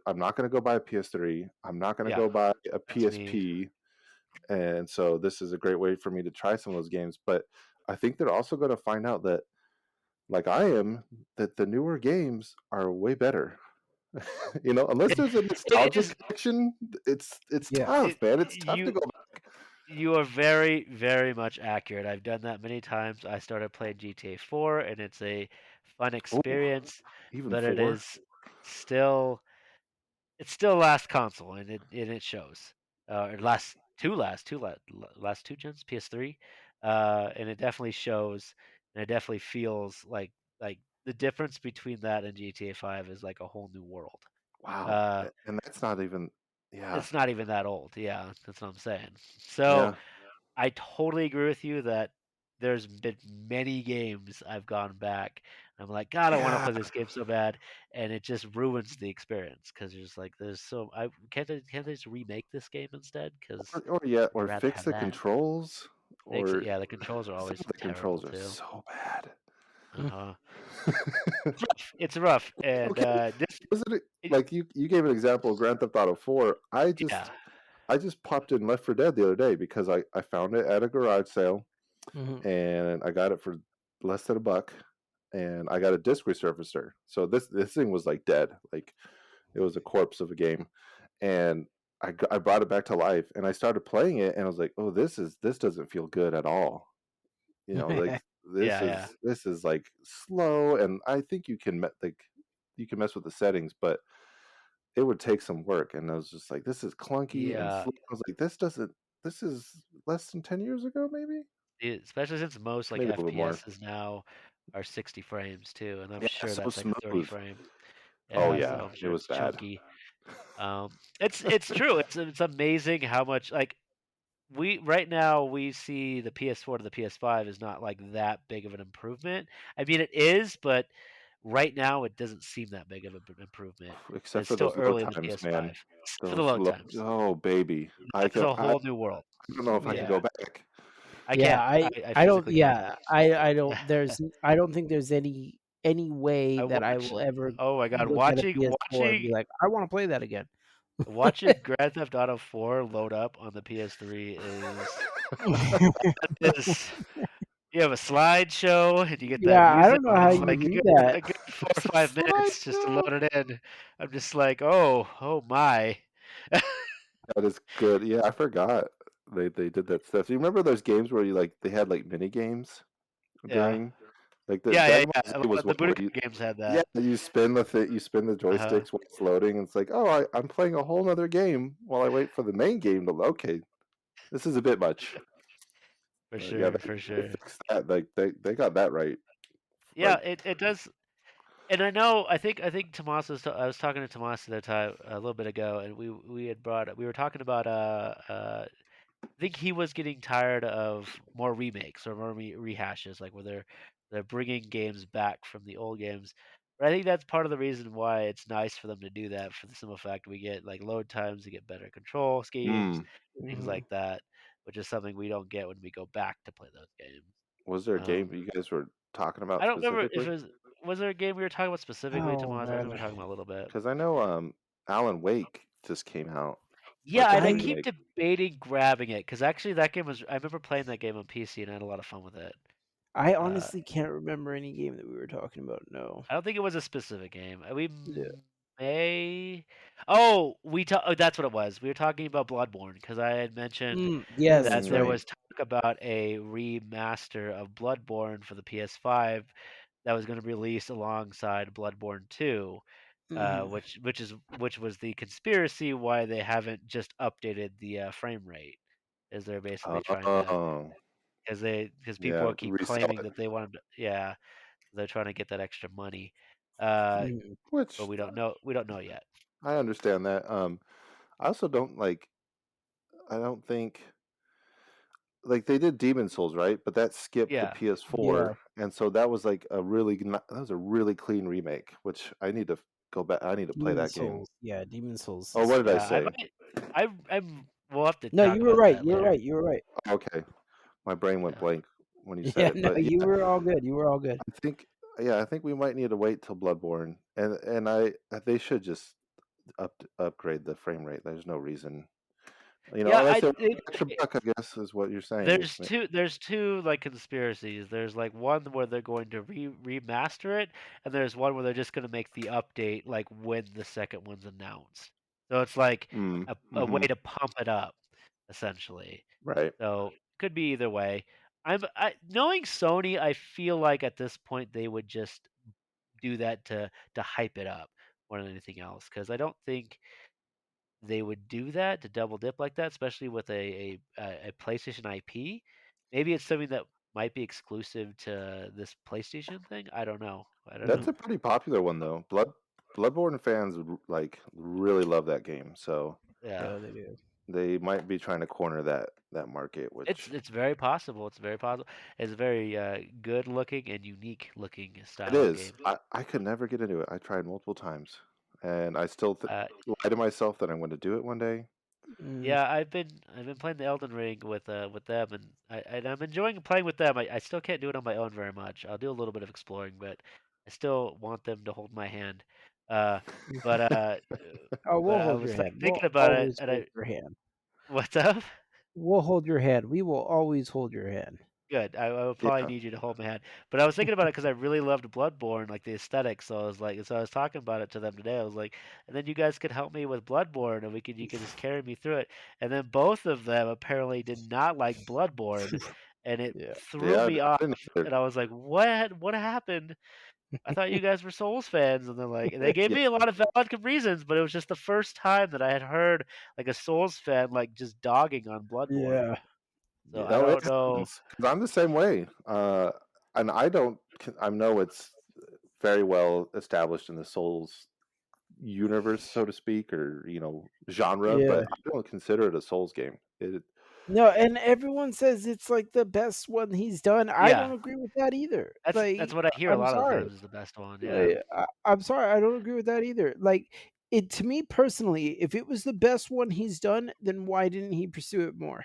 I'm not going to go buy a PS3. I'm not going to Yeah, go buy a that's me. PSP, and so this is a great way for me to try some of those games. But I think they're also going to find out that, like I am, that the newer games are way better. Unless there's a It nostalgia is. connection, it's Yeah. tough, man. It's tough to You go back. you are very, very much accurate. I've done that many times. I started playing GTA 4, and it's a fun Oh, experience, even but it 4. is still it's still last console, and it shows. Or last two gens, PS3, and it definitely shows, and it definitely feels like the difference between that and GTA 5 is like a whole new world. Wow, Uh, and that's not even. Yeah, it's not even that old. Yeah, that's what I'm saying. yeah, So I totally agree with you that there's been many games I've gone back. I'm like, God, I want to yeah. play this game so bad, and it just ruins the experience because there's like there's so I can't they just remake this game instead? Because I'd Or rather fix have the that. controls, or Yeah, the controls are some always of the terrible controls are too. so bad. Uh-huh. It's rough, and Okay, this wasn't it it, like you gave an example of Grand Theft Auto 4? yeah. I just popped in Left 4 Dead the other day because I found it at a garage sale, Mhm. and I got it for less than $1, and I got a disc resurfacer. So this thing was like dead, like it was a corpse of a game, and I brought it back to life, and I started playing it, and I was like, oh, this doesn't feel good at all. Like Yeah, yeah. this is like slow, and I think you can mess with the settings, but it would take some work, and I was just like, this is clunky and Yeah, slow. I was like, this is less than 10 years ago, maybe especially since most like maybe a little more. FPSs now are 60 frames too, and I'm Yeah, sure so that's like a 30 smooth. frame. Oh Yeah, so yeah, I'm it sure was it's bad. chunky. It's true. It's amazing how much like we right now we see the PS4 to the PS5 is not like that big of an improvement. I mean it is, but right now it doesn't seem that big of an improvement. And Except it's for still those load early in the times, man. PS5 for the load times. Oh baby, That's a whole new world. I don't know if I can Yeah. go back. I Yeah, can't. I I I don't physically can't. yeah, I don't there's I don't think there's any way I that I watched. will ever Oh my God, look at a watching PS4 and be watching like, "I wanna play that again." watching Grand Theft Auto 4 load up on the PS3 is you have a slideshow and you get that Yeah, I music. don't know And how it's you like do that. a good 4 or 5 minutes just to Slideshow. load it in. I'm just like, oh my. That is good. Yeah, I forgot they did that stuff. Do you remember those games where they had like mini games Yeah. during like the Yeah, yeah, Dragon Ball yeah. A Z lot was of the one where Budokai games had yeah, that. you spin the Uh-huh. joysticks while it's loading, and it's like, oh, I'm playing a whole nother game while I wait for the main game to load. Okay, this is a bit much. For Yeah, sure, for they sure. fixed that. Like they got that right. Yeah, Like, it does. And I think Tomas was I was talking to Tomas the other time a little bit ago, and we were talking about I think he was getting tired of more remakes or more rehashes, like where they're bringing games back from the old games. But I think that's part of the reason why it's nice for them to do that, for the simple fact we get like load times, we get better control schemes, mm, things Mhm. like that, which is something we don't get when we go back to play those games. was there a game Um, that you guys were talking about I don't remember if specifically? it was there a game we were talking about specifically, Oh, Tomas? I think we man. were talking about a little bit. Because I know Alan Wake just came out, Yeah, like a and I I keep remake. debating grabbing it because actually that game was. I remember playing that game on PC and I had a lot of fun with it. I Uh, honestly can't remember any game that we were talking about, no. I don't think it was a specific game. Yeah. May. Oh, oh, that's what it was. We were talking about Bloodborne because I had mentioned Yes, that that's there Mm, right. was talk about a remaster of Bloodborne for the PS5 that was going to be released alongside Bloodborne 2, Mhm. which was the conspiracy why they haven't just updated the frame rate, is they're basically trying to oh, because people yeah, keep resell claiming it. that they want to, yeah, they're trying to get that extra money. Uh, Mhm. but Which we don't know yet. I understand that. I also don't like. I don't think like they did Demon Souls, right? But that skipped the Yeah. Yeah. PS4, and so that was like that was a really clean remake, which I need to go back. I need to play Demon that game. Souls. Yeah, Demon Souls Oh, what is did I Yeah, say? we'll have to No, talk you were about right. that You were later. right. You were right. Okay, my brain went Yeah. blank when you said Yeah, it, no, but you yeah, were all good. You were all good. I think yeah, I think we might need to wait till Bloodborne, and they should just upgrade the frame rate. There's no reason, Yeah, unless I they want it, an extra buck, I guess is what you're saying. there's two like conspiracies. There's like one where they're going to remaster it, and there's one where they're just going to make the update like when the second one's announced. So it's like a way Mm-hmm. to pump it up, essentially. Right. So could be either way. Knowing Sony, I feel like at this point they would just do that to hype it up more than anything else, because I don't think they would do that to double dip like that, especially with a PlayStation IP. Maybe it's something that might be exclusive to this PlayStation thing. I don't know. I don't That's know. a pretty popular one though. Bloodborne fans like really love that game, so Yeah. Yeah, they do. they might be trying to corner that market, It's which it's very possible. It's very possible. It's a very good looking and unique looking it style of is. game. I could never get into it. I tried multiple times, and I still Uh, lie to myself that I'm going to do it one day. Mm. yeah, I've been playing the Elden Ring with them, and I'm enjoying playing with them. I still can't do it on my own very much. I'll do a little bit of exploring, but I still want them to hold my hand. Uh, but uh, Oh, but we'll I hold was your like hand. thinking We'll about it, always and hold your hand. what's up? We'll hold your hand. We will always hold your hand. Good. I will probably Yeah. need you to hold my hand. But I was thinking about it because I really loved Bloodborne, like the aesthetic. So I was like, so I was talking about it to them today. I was like, and then you guys could help me with Bloodborne, and you could just carry me through it. And then both of them apparently did not like Bloodborne, and it Yeah. threw Yeah, me I off. didn't either. And I was like, what? What happened? I thought you guys were Souls fans, and they're like, they gave Yeah, me a lot of valid reasons, but it was just the first time that I had heard like a Souls fan like just dogging on Bloodborne. Yeah. So Yeah. I no, it don't know. happens. 'Cause I'm the same way. And I don't. I know it's very well established in the Souls universe, so to speak, or genre, Yeah. but I don't consider it a Souls game. No, and everyone says it's like the best one he's done. I Yeah. don't agree with that either. That's Like, what I hear a I'm lot of the sorry. times is the best one, yeah. I'm sorry. I don't agree with that either. Like, it to me personally, if it was the best one he's done, then why didn't he pursue it more?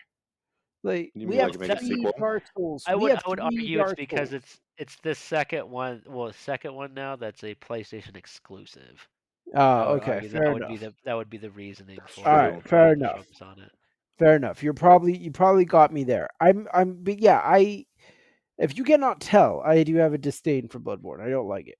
Like, You we mean have like make a That three sequel? Dark Souls. I We would have I would three argue it's Dark because Souls. it's the second one, well, second one now that's a PlayStation exclusive. I would Okay, argue fair enough. that would be the reasoning That's for All right, true. fair wanting to enough. focus on it. Fair enough. You probably got me there. But yeah, if you cannot tell, I do have a disdain for Bloodborne. I don't like it.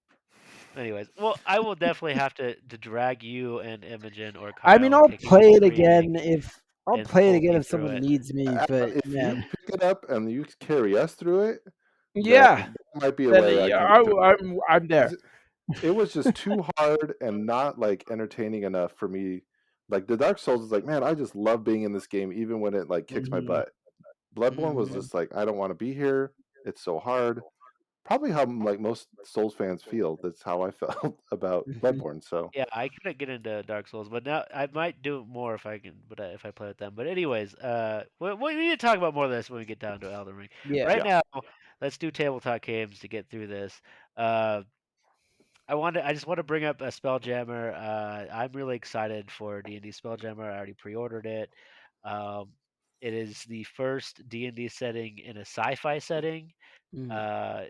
Anyways, well, I will definitely have to drag you and Imogen or I mean, Kyle I'll kicking and play it screaming again if I'll and play it pull again me if through someone it. needs me. But If you man, pick it up and you carry us through it, then yeah, that might be a then way I yeah, can get through it. I'm there. 'Cause it was just too hard and not like entertaining enough for me. Like the Dark Souls is like, man, I just love being in this game, even when it like kicks my Hmm. butt. Bloodborne was Hmm. just like, I don't want to be here. It's so hard. Probably how like most Souls fans feel. That's how I felt about Bloodborne. So Yeah, I couldn't get into Dark Souls, but now I might do it more if I can, but if I play with them. But anyways, we need to talk about more of this when we get down to Elden Ring. Yeah. Right yeah, now, let's do tabletop games to get through this. Uh, I just want to bring up a Spelljammer. I'm really excited for D&D Spelljammer. I already pre-ordered it. Um, it is the first D&D setting in a sci-fi setting. Mm. Uh,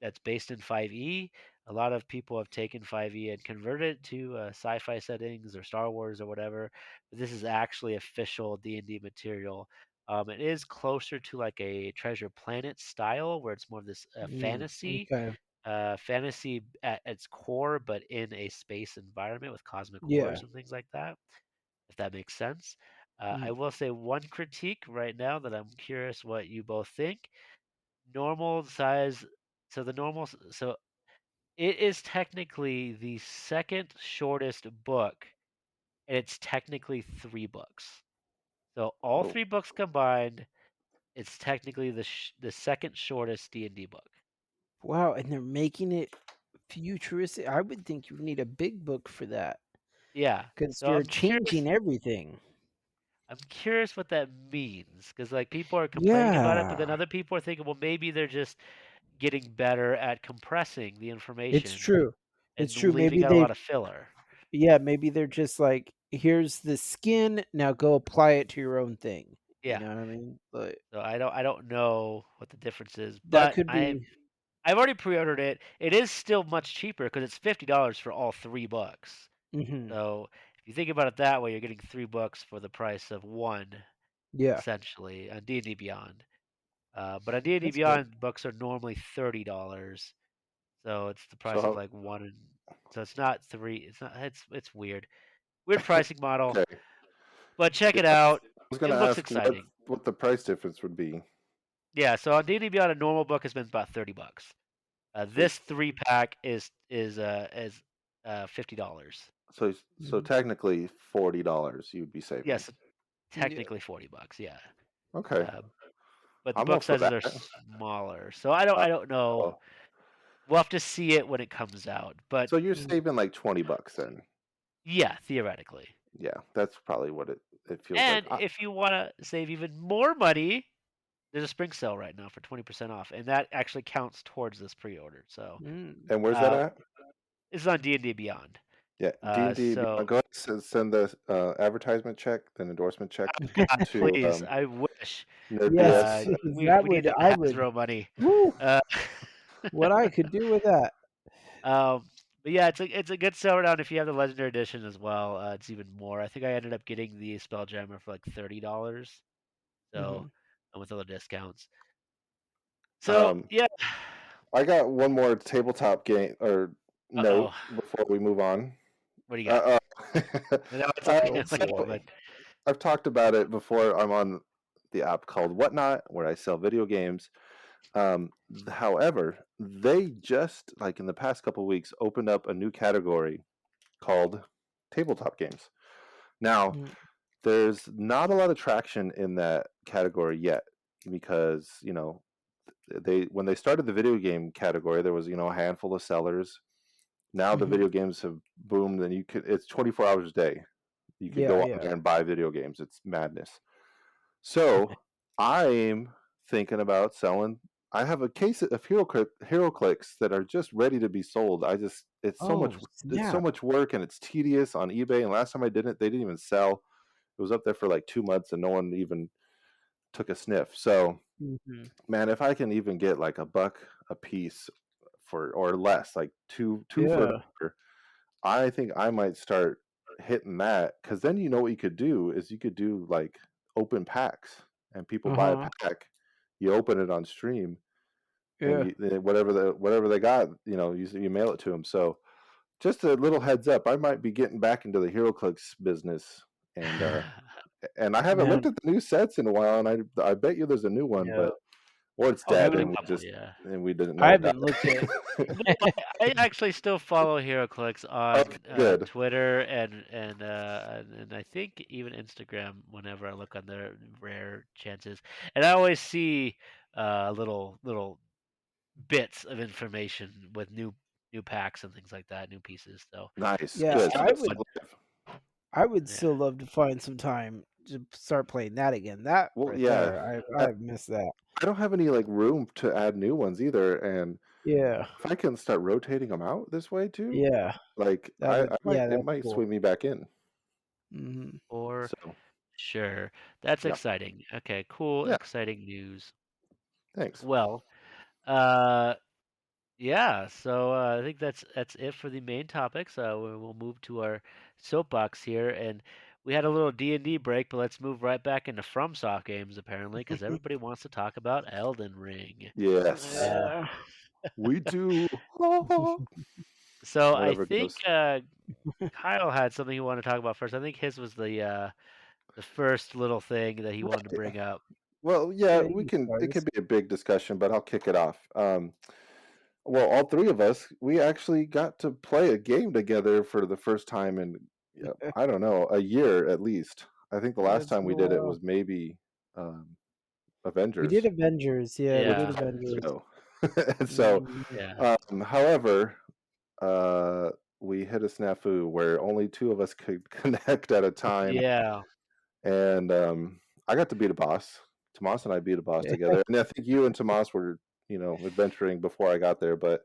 that's based in 5e. A lot of people have taken 5e and converted it to sci-fi settings or Star Wars or whatever. But this is actually official D&D material. It is closer to like a Treasure Planet style, where it's more of this Okay. fantasy at its core, but in a space environment with cosmic Yeah. wars and things like that. If that makes sense. I Mm. will say one critique right now that I'm curious what you both think. Normal size. So it is technically the second shortest book, and it's technically 3 books. So all oh, 3 books combined, it's technically the second shortest D&D book. Wow, and they're making it futuristic. I would think you would need a big book for that Yeah. because So you're changing everything. I'm curious what that means, because like people are complaining about it, but then Yeah, other people are thinking, well, maybe they're just getting better at compressing the it's information true. It's and true. leaving out a lot of filler. Maybe they're just like, here's the skin. Now go apply it to your own thing. You Yeah. know what I mean? But So I don't know what the difference is, that but could be. I've already pre-ordered it. It is still much cheaper because it's $50 for all $3. Mm-hmm. So if you think about it that way, you're getting $3 for the price of one, Yeah, essentially, on D&D Beyond. But on D&D that's good. Beyond, books are normally $30, so it's the price of So like one. So it's not three. It's not. It's weird. Weird pricing model. okay, But check yeah, it I out. was It gonna looks ask exciting. what the price difference would be. Yeah. So on D&D Beyond, a normal book has been about $30. Sweet. This 3-pack is $50. So Mhm. technically $40 you'd be saving. Yes, Yeah. technically $40. Yeah. Okay, Uh, but the I'm all book for sizes that. are smaller, so I Uh, don't know. oh, We'll have to see it when it comes out. But so you're Mm. saving like $20 then. yeah, theoretically. Yeah, that's probably what it feels like. And if you want to save even more money, there's a spring sale right now for 20% off, and that actually counts towards this pre-order. So Mm. And where's that at? it's on D&D Beyond. Yeah, D&D. So Go ahead and send the advertisement check, then endorsement check God, to please, I wish Nerd Yes, uh, BS. because we that we need would that I would. Hasbro money. Woo, Uh, what I could do with that. but yeah, it's a good sell down if you have the Legendary Edition as well. It's even more. I think I ended up getting the Spelljammer for like $30. So Mhm. with other discounts. So Um, yeah. I got one more tabletop game or note Uh-oh. before we move on. What do you got? Uh, No, it's uh, okay. Oh so boy. I've talked about it before. I'm on the app called Whatnot, where I sell video games. However, they just like in the past couple weeks opened up a new category called tabletop games. Now, Mm. there's not a lot of traction in that category yet because they when they started the video game category, there was a handful of sellers. Now the Mhm. video games have boomed, and it's 24 hours a day. You could Yeah, go on yeah. there and buy video games. It's madness. So I'm thinking about selling. I have a case of HeroClix that are just ready to be sold. It's so much Oh it's so snap. much work and it's tedious on eBay. And last time I did it, they didn't even sell. It was up there for like 2 months and no one even took a sniff. So Mhm. man, if I can even get like $1 a piece for or less, like two for Yeah. $1, I think I might start hitting that because then what you could do is you could do like open packs and people buy a Uh-huh. pack, you open it on stream, and Yeah. whatever they got, you mail it to them. So just a little heads up, I might be getting back into the HeroClix business, and I haven't looked Man. at the new sets in a while, and I bet you there's a new one, Yeah. but or it's Oh, there's dead, been a and couple, yeah. we didn't I know about haven't looked at it. No, I actually still follow HeroClix on Okay, good. Twitter and I think even Instagram whenever I look on their rare chances, and I always see little bits of information with new packs and things like that, new pieces. So Nice, Yeah, it's good. still I fun. would I would Yeah. still love to find some time to start playing that again. That Well, right yeah, there, I, I've missed that. I don't have any like room to add new ones either, and Yeah. if I can start rotating them out this way too, Yeah. like That'd it that's might cool. swing me back in. Mhm. For So sure. That's yeah, exciting. Okay, cool, yeah. exciting news. Thanks. Well, uh yeah, so I think that's it for the main topics. We'll move to our soapbox here, and we had a little D&D break, but let's move right back into FromSoft games apparently, because everybody wants to talk about Elden Ring. Yes, Uh, Yeah. we do. so I Whatever think goes. Kyle had something he wanted to talk about first. I think his was the first little thing that he wanted to Right. bring up. Well, yeah, Yeah, you can start It us. could be a big discussion, but I'll kick it off. Well, all three of us, we actually got to play a game together for the first time in, I don't know, a year at least. I think the Yeah, last it's time been we a did it while. was maybe um, We did Avengers, Avengers, yeah, we which did Yeah, was years Avengers. ago. And so, Mhm. yeah. however, uh, we hit a snafu where only two of us could connect at a time, Yeah. and I got to beat a boss. Tomas and I beat a boss together, and I think you and Tomas were, adventuring before I got there. But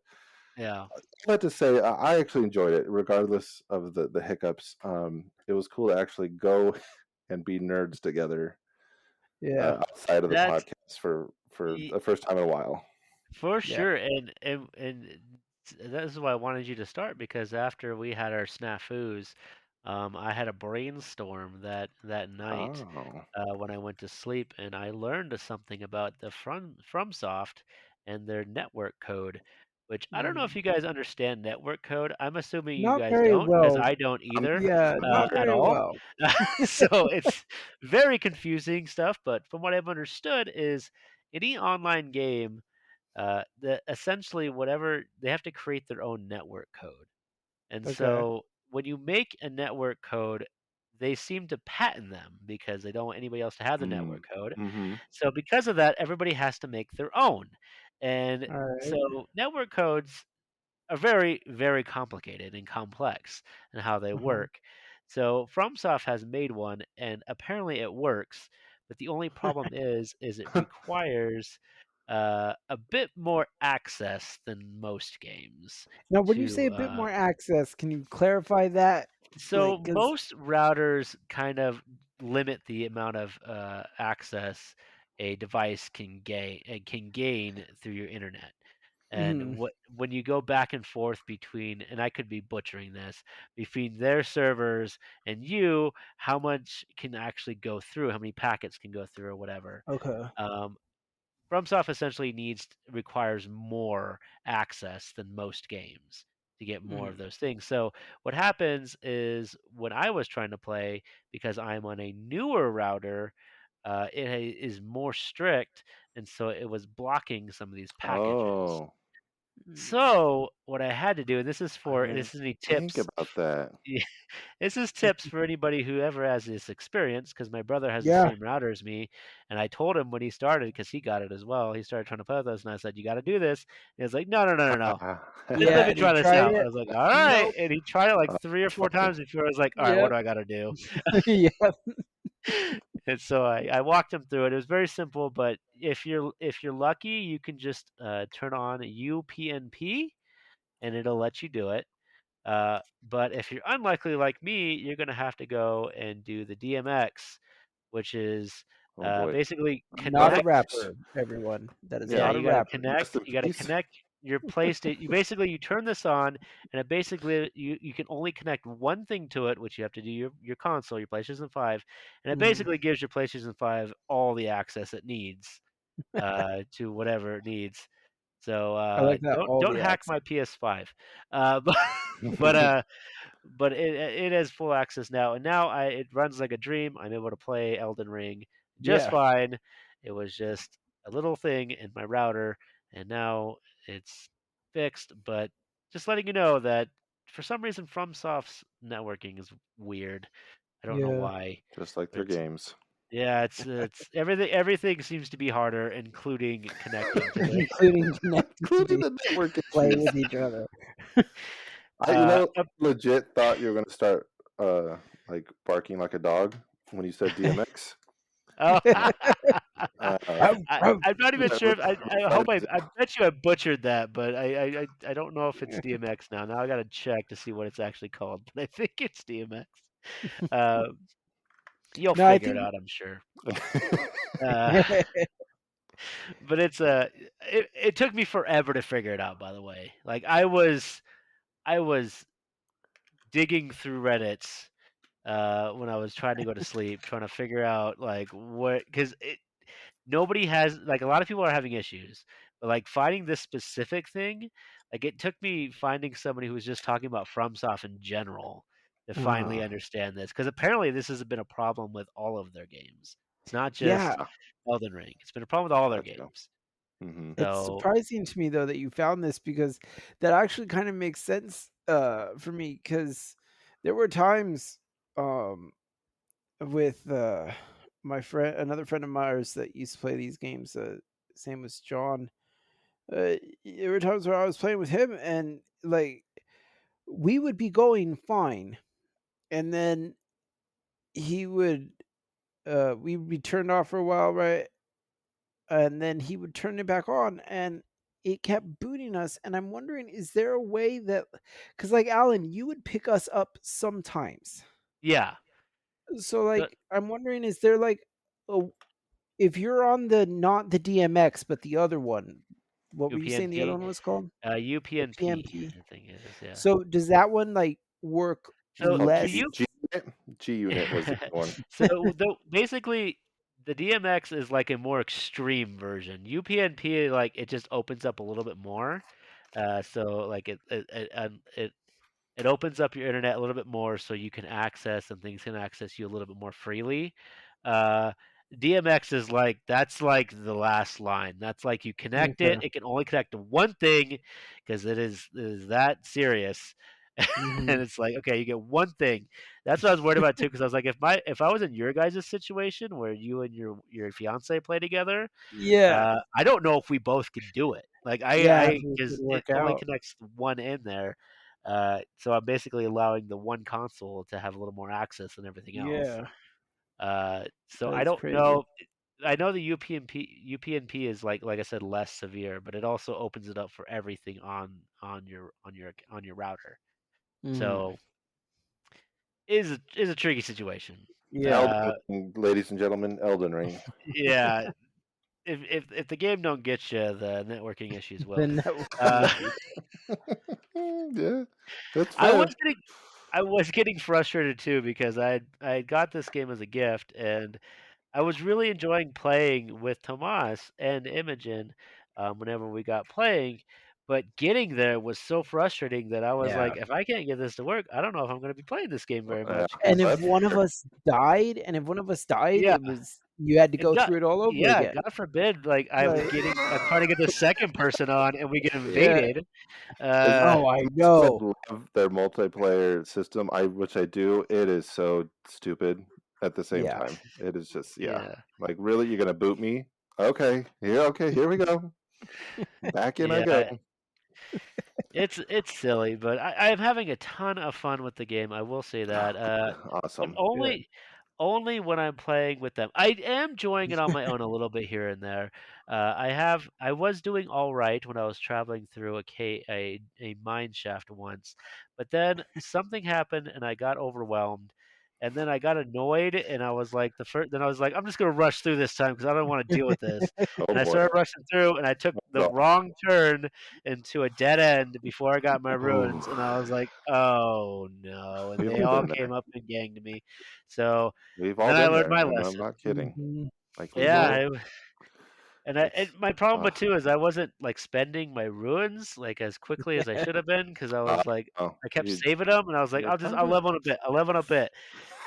Yeah. I have to say, I actually enjoyed it, regardless of the hiccups. It was cool to actually go and be nerds together Yeah. outside of the That's podcast for y- the first time in a while. For Yeah. sure, and this is why I wanted you to start because after we had our snafus, I had a brainstorm that night Oh. when I went to sleep, and I learned something about the FromSoft and their network code, which I don't know if Mm. you guys understand network code. I'm assuming you Not guys very don't because well. I don't I'm either Yeah, not at very all. well. So it's very confusing stuff. But from what I've understood is any online game the essentially whatever they have to create their own network code. And Okay. so when you make a network code, they seem to patent them because they don't want anybody else to have the mm, network code. mm-hmm. So because of that, everybody has to make their own. And All right. so network codes are very, very complicated and complex in how they Uh-huh. work. So FromSoft has made one, and apparently it works. But the only problem is it requires a bit more access than most games. Now, when you say To a bit more access, can you clarify that? so Like, cause most routers kind of limit the amount of access a device can gain through your internet. And mhm. when you go back and forth between, and I could be butchering this, between their servers and you, how much can actually go through, how many packets can go through, or whatever. Okay. Um, FromSoft essentially requires more access than most games to get more of Mhm. those things. So what happens is when I was trying to play, because I'm on a newer router, is more strict, and so it was blocking some of these packages. Oh, Mm. So what I had to do, and I this didn't is any think tips. about that. Yeah, this is tips for anybody who ever has this experience, because my brother has the Yeah. same router as me, and I told him when he started, because he got it as well. He started trying to play with us, and I said, "You got to do this." And he was like, "No, no, no, no, no. Let Yeah, me and he try this tried out." I it. was like, "All right," Nope. and he tried it like Oh, 3 or 4 times funny. before I was like, "All right, what Yep. do I got to do?" Yeah. And so I walked him through it. It was very simple, but if you're lucky, you can just turn on UPnP, and it'll let you do it. But if you're unlikely like me, you're going to have to go and do the DMX, which is Oh boy. basically Not a connect. Ouch. rapper, everyone. That is Yeah, Yeah. not a you got to rapper. Rest connect. in You got to peace. connect your PlayStation. You turn this on, and it basically you can only connect one thing to it, which you have to do your console, your PlayStation 5, and it Mhm. basically gives your PlayStation 5 all the access it needs to whatever it needs. So I like that, all don't the hack accent. my PS5. But but but it has full access now, and now it runs like a dream. I'm able to play Elden Ring just Yeah. fine. It was just a little thing in my router, and now it's fixed. But just letting you know that for some reason FromSoft's networking is weird. I don't know Yeah. why, Just like but their games. yeah, it's everything. Everything seems to be harder, including connecting to the. Including connecting Including to the network play issues. with each other. I Uh, legit thought you were gonna start like barking like a dog when you said DMX. oh, Uh, uh, Ruff, ruff. I'm not even sure. I that hope I is- I bet you I butchered that, but I don't know if it's DMX now. Now I got to check to see what it's actually called, but I think it's DMX. Um, you'll No, I figure it think out, I'm sure. Uh, but it took me forever to figure it out. By the way, like I was digging through Reddit's when I was trying to go to sleep, trying to figure out like what because nobody has like a lot of people are having issues, but like finding this specific thing, like it took me finding somebody who was just talking about FromSoft in general to finally uh, understand this because apparently this has been a problem with all of their games. It's not yeah, just Elden Ring. It's been a problem with all their gotcha. games. Hmm. it's So surprising to me though that you found this because that actually kind of makes sense for me because there were times um with my friend another friend of mine that used to play these games same as John. There were times where I was playing with him and like we would be going fine and then he would we would be turned off for a while, right? And then he would turn it back on and it kept booting us. And I'm wondering, is there a way that because like Alan, you would pick us up sometimes. yeah, So the, like I'm wondering, is there like a if you're on the not the DMX, but the other one, What were you saying the other UPnP, one was called? UPnP, PMP. I think it is. Yeah. So does that one like work So Oh, the less? U G Unit. G Unit was the other one. So basically the DMX is like a more extreme version. UPnP like it just opens up a little bit more. So like it opens up your internet a little bit more so you can access and things can access you a little bit more freely. Uh, DMX is like that's like the last line. That's like you connect Okay. it, it can only connect to one thing because it is that serious. Hmm. And it's like, okay, you get one thing. That's what I was worried about too, because I was like, if I was in your guys' situation where you and your fiance play together, Yeah. I don't know if we both can do it. Like Yeah, if I it could because it work only out. connects one in there, so I'm basically allowing the one console to have a little more access than everything else. Yeah, So I that's don't crazy. know. I know the UPnP is like I said less severe, but it also opens it up for everything on your router. Hmm. So is a tricky situation. Yeah. Elden Uh, Ring, ladies and gentlemen, Elden Ring. yeah, if the game don't get you, the networking issues The will. networking Uh, issue. Yeah, that's I was fair. getting I was getting frustrated too because I got this game as a gift and I was really enjoying playing with Tomas and Imogen whenever we got playing, but getting there was so frustrating that I was Yeah. like, if I can't get this to work, I don't know if I'm going to be playing this game very Yeah, much And because if that's one of fair. us died, yeah, it was you had to and go through it all over yeah, again. God forbid, like Like, I'm trying to get the second person on and we get yeah. invaded. As Uh, Oh, I much as I know. love their multiplayer system, which I do, it is so stupid at the same Yeah. time. It is just, yeah. yeah, Like, really, you're gonna boot me? Okay, here we go. Back in I yeah. go. It's silly, but I'm having a ton of fun with the game. I will say that. But Awesome. Good. only when I'm playing with them. I am enjoying it on my own a little bit here and there. I was doing all right when I was traveling through a mine shaft once, but then something happened and I got overwhelmed. And then I got annoyed, and I was like, then I was like, I'm just gonna rush through this time because I don't want to deal with this. Oh And I boy. started rushing through, and I took the Well, wrong turn into a dead end before I got my ruins, oh, and I was like, "Oh no!" And we've they all all been came there. up and ganged me. So We've all then I been learned there, my and I'm lesson. not kidding. Hmm. Like, we've Yeah, all, and it's, my problem uh, with too is I wasn't like spending my ruins like as quickly as I should have been because I uh, was like oh, I kept saving them, and I was like, you're I'll clever. live on a bit, I'll live on a bit.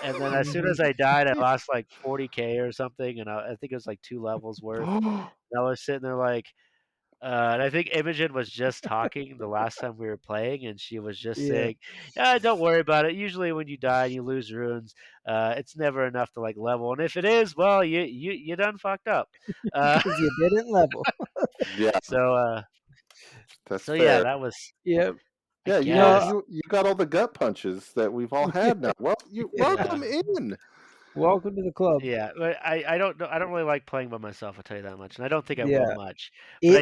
And then as soon Hmm. as I died, I lost like 40K or something, and I think it was like 2 levels worth. And I was sitting there like, and I think Imogen was just talking the last time we were playing, and she was just Yeah. saying, "Yeah, don't worry about it. Usually, when you die and you lose runes, it's never enough to like level. And if it is, well, you done fucked up." Uh, Because you didn't level. Yeah, so uh, that's so yeah, fair. that was, Yep. I Yeah, guess, you got all the gut punches that we've all had now. Well, you yeah, welcome in. Welcome to the club. yeah. But I don't know. I don't really like playing by myself. I'll tell you that much, and I don't think I will Yeah. much. But It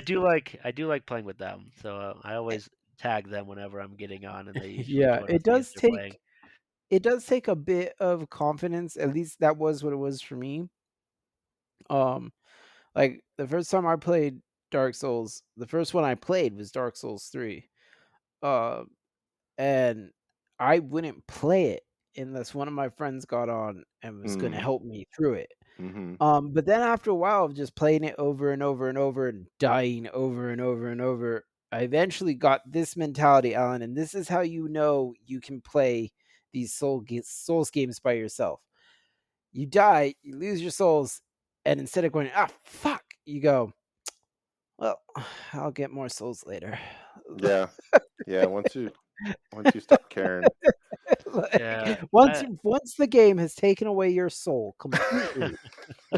I do like playing with them. So I always tag them whenever I'm getting on, and they usually yeah, join with me if they're playing. it does take a bit of confidence. At least that was what it was for me. Um, like the first time I played Dark Souls, the first one I played was Dark Souls 3. Uh, and I wouldn't play it unless one of my friends got on and was going to Mm, help me through it. hmm But then after a while of just playing it over and over and over and dying over and over and over, I eventually got this mentality, Alan, and this is how you know you can play these Souls games by yourself. You die, you lose your souls, and instead of going, ah, fuck, you go, well, I'll get more souls later. Yeah, yeah. Once you stop caring, Yeah. Like, once the game has taken away your soul completely,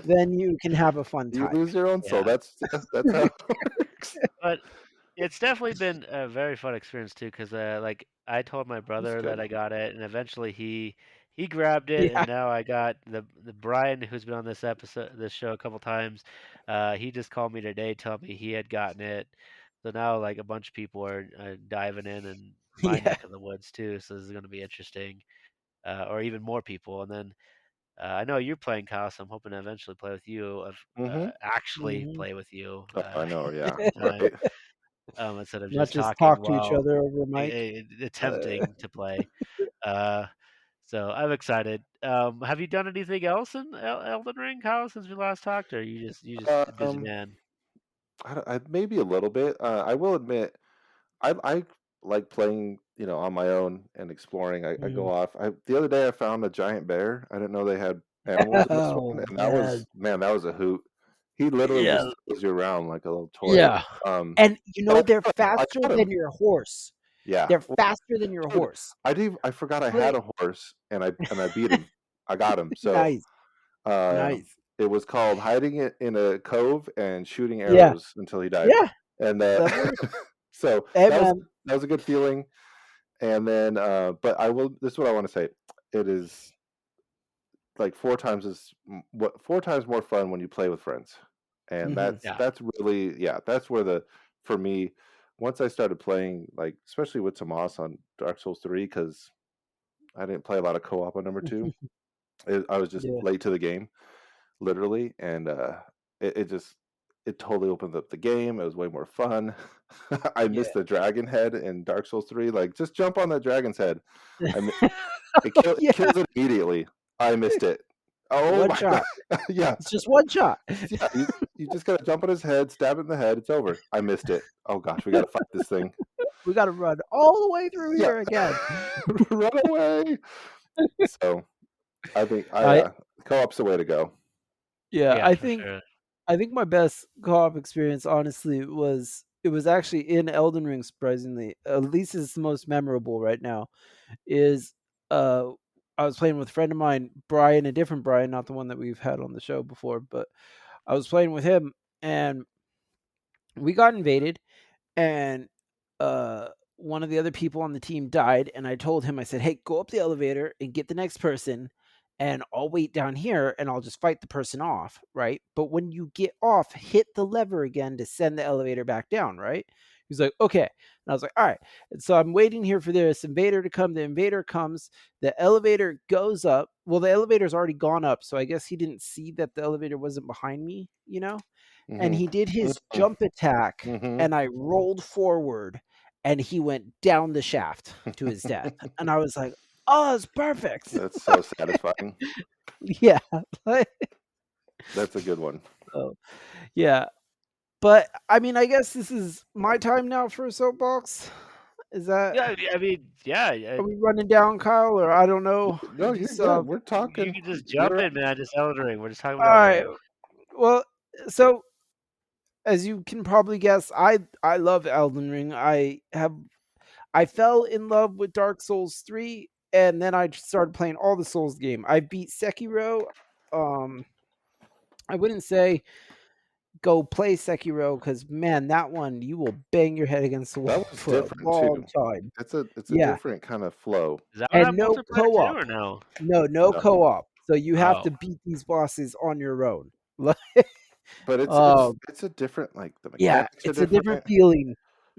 then you can have a fun you time. lose your own soul. Yeah. That's how it works. But it's definitely been a very fun experience too, because like I told my That's brother that good. I got it, and eventually he grabbed it, and Yeah, now I got the Brian who's been on this show a couple times. He just called me today, telling me he had gotten it. So now like a bunch of people are diving in my yeah, neck of the woods too. So this is going to be interesting, or even more people, and then. I know you're playing Kyle, so I'm hoping to eventually play with you. Mm-hmm. Actually Mhm. play with you Oh, I know. Yeah. sometime, Right. instead of Not just just talking talk to each while other over mic. attempting to play. Uh, so I'm excited. Have you done anything else in Elden Ring, Kyle, since we last talked, or you just a busy Um, man? maybe a little bit. I will admit, I like playing, on my own and exploring. I go Mm. off. The other day I found a giant bear. I didn't know they had animals in this one, Oh and that man. was man, that was a hoot. He literally Yeah. just throws you around like a little toy. Yeah. Um, And but they're I faster got him. than your horse. Yeah. They're Well, faster than your dude, horse. I forgot I had Play a horse, and I beat him. I got him. So nice. um, Nice. it was called hiding it in a cove and shooting Yeah. arrows until he died. Yeah. And That works. so Hey that was man. that was a good feeling. And then, but I will. This is what I want to say. It is like four times more fun when you play with friends, and Mhm. Yeah. that's really, yeah, that's where for me, once I started playing, like especially with Tomas on Dark Souls 3, because I didn't play a lot of co-op on number 2. I was just Yeah. late to the game, literally, and it just it totally opened up the game. It was way more fun. I Yeah. missed the dragon head in Dark Souls 3. Like, just jump on that dragon's head. I mi- it Yeah. kills it immediately. I missed it. Oh One my god! shot. Yeah, It's just one shot. yeah. You just gotta jump on his head, stab it in the head. It's over. I missed it. Oh gosh, we gotta fight this thing. We got to run all the way through Yeah, here again. run away. So I think I co-op's the way to go. yeah, Yeah, for sure. I think my best co-op experience honestly was it was actually in Elden Ring, surprisingly. At least it's the most memorable right now. Is uh I was playing with a friend of mine, Brian, a different Brian, not the one that we've had on the show before, but I was playing with him and we got invaded and uh one of the other people on the team died and I told him, I said, hey, go up the elevator and get the next person and I'll wait down here and I'll just fight the person off, right? But when you get off, hit the lever again to send the elevator back down, right? He's like, okay. And I was like, all right. And so I'm waiting here for this invader to come. The invader comes, the elevator goes up. Well, the elevator's already gone up, so I guess he didn't see that the elevator wasn't behind me, and Hmm. he did his Hmm. jump attack Hmm. and I rolled forward and he went down the shaft to his death. And I was like, oh, it's perfect. That's so satisfying. Yeah. That's a good one. Oh, yeah. But I mean, I guess this is my time now for a soapbox. Is that Yeah, I mean, yeah. are we running down, Kyle, or I don't know No, if you you're still good. have We're You talking. can just jump You're in, man. Just Elden Ring. We're just talking all about Elden right. Ring. Well, so as you can probably guess, I love Elden Ring. I fell in love with Dark Souls 3 and then I started playing all the Souls game. I beat Sekiro. I wouldn't say go play Sekiro cuz man, that one you will bang your head against the That wall was for a different long too. time. It's a Yeah, different kind of flow. Does that one and have no multiplayer too, co-op. or no? No No, co-op. So you have Oh, to beat these bosses on your own. but it's um it's a different, like, the yeah, mechanics are it's a different different. feeling.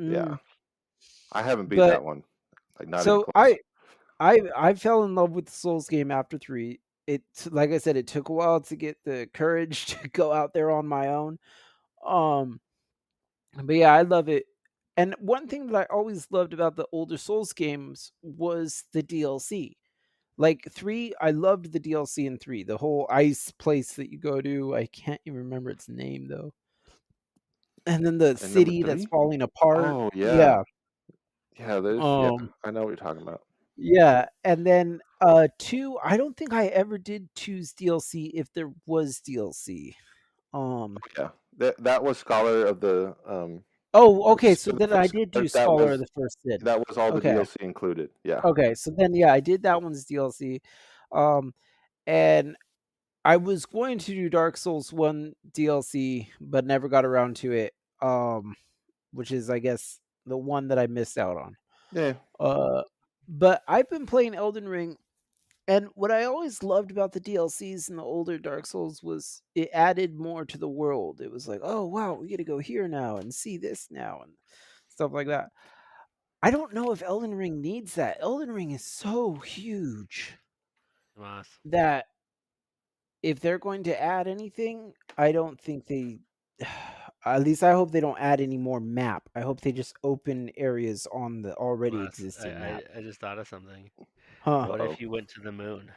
Yeah, Mm, I haven't beat but that one. Like, not even so close. I fell in love with the Souls game after 3. It like I said, it took a while to get the courage to go out there on my own. Um, but yeah, I love it. And one thing that I always loved about the older Souls games was the DLC. Like 3, I loved the DLC in 3. The whole ice place that you go to, I can't even remember its name though. And then the And number city that's 3? falling apart. Oh yeah, Yeah. yeah. Yeah. Um I know what you're talking about. Yeah, and then 2, I don't think I ever did 2's DLC if there was DLC. Um Yeah, that was Scholar of the Oh, okay, so For the then I first did do Scholar. Scholar of the First Sin. That was all the Okay. DLC included. Yeah. Okay, so then yeah, I did that one's DLC. Um and I was going to do Dark Souls 1 DLC but never got around to it. Which is I guess the one that I missed out on. Yeah. But I've been playing Elden Ring. And what I always loved about the DLCs in the older Dark Souls was it added more to the world. It was like, oh wow, we get to go here now and see this now and stuff like that. I don't know if Elden Ring needs that. Elden Ring is so huge Tomas. that if they're going to add anything, I don't think they. At least I hope they don't add any more map. I hope they just open areas on the already Well, existing map. I just thought of something. Huh? What Uh-oh. if you went to the moon?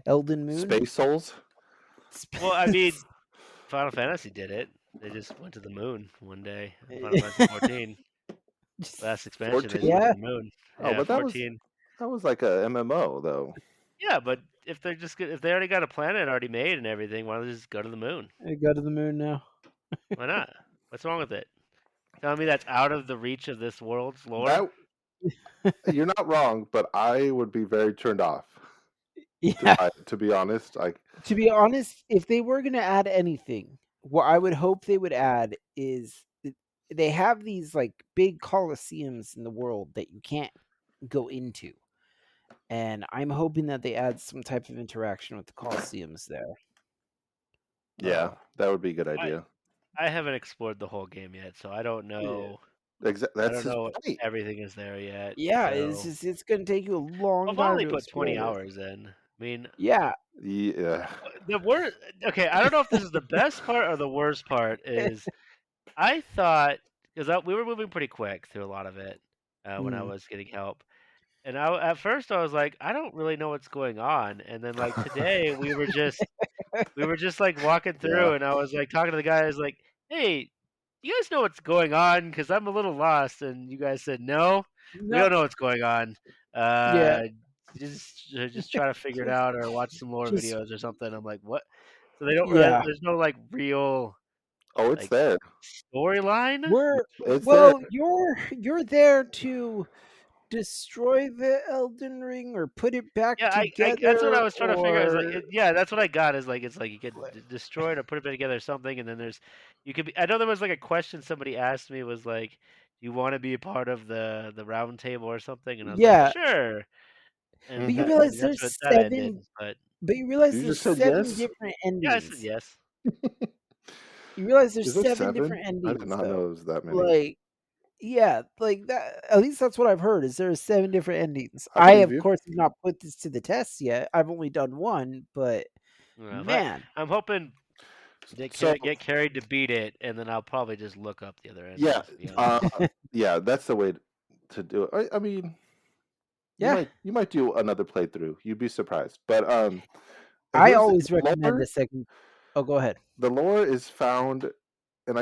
Elden Moon. Space Souls. Well, I mean, Final Fantasy did it. They just went to the moon one day. In Final Fantasy 14, last expansion, they just 14? went Yeah. to the moon. Oh, Yeah, but 14. that was like a MMO though. Yeah, but if they're just if they already got a planet already made and everything, why don't they just go to the moon? Go to the moon now. Why not? What's wrong with it? Telling me that's out of the reach of this world's lore? That you're not wrong, but I would be very turned off. Yeah. To be honest, To be honest, if they were going to add anything, what I would hope they would add is they have these like big coliseums in the world that you can't go into. And I'm hoping that they add some type of interaction with the coliseums there. yeah, that would be a good idea. I haven't explored the whole game yet, so I don't know. Exactly. I That's don't know his point. everything is there yet. Yeah, so. it's going to take you a long I've time only to put 20 explore. hours in. I mean, Yeah. Yeah. the worst. Okay, I don't know if this is the best part or the worst part. Is I thought because we were moving pretty quick through a lot of it when I was getting help, and at first I was like, I don't really know what's going on, and then like today we were just like walking through, Yeah. and I was like talking to the guy. I was like, hey, you guys know what's going on? Because I'm a little lost, and you guys said no. We don't know what's going on. Yeah. Just try to figure it out or watch some more Just- videos or something. I'm like, what? So they don't. Yeah. There's no like real Oh, it's like, there. storyline. It's well, there. you're there to destroy the Elden Ring or put it back Yeah, together. that's what I was trying to figure out. Is like, or- yeah, that's what I got. Is like it's like you get destroy it or put it back together or something, and then there's you could be. I know there was like a question somebody asked me was like, "Do you want to be a part of the round table or something?" And I was Yeah. like, "Sure." And But you that, realize that's there's what that ended. But you realize You there's just said 7 yes? different yeah, I said endings. yes. You realize there's Is it 7 7? different I endings. did not though. know it was that many. Like, yeah, like that. At least that's what I've heard. Is there 7 different endings? I I believe of you. course have not put this to the test yet. I've only done one, but But man, I'm hoping get carried to beat it, and then I'll probably just look up the other endings. Yeah. to be honest. Yeah, that's the way to do it. I mean, yeah, you might do another playthrough. You'd be surprised. But I here's always the recommend lore. the second. Oh, go ahead. The lore is found, and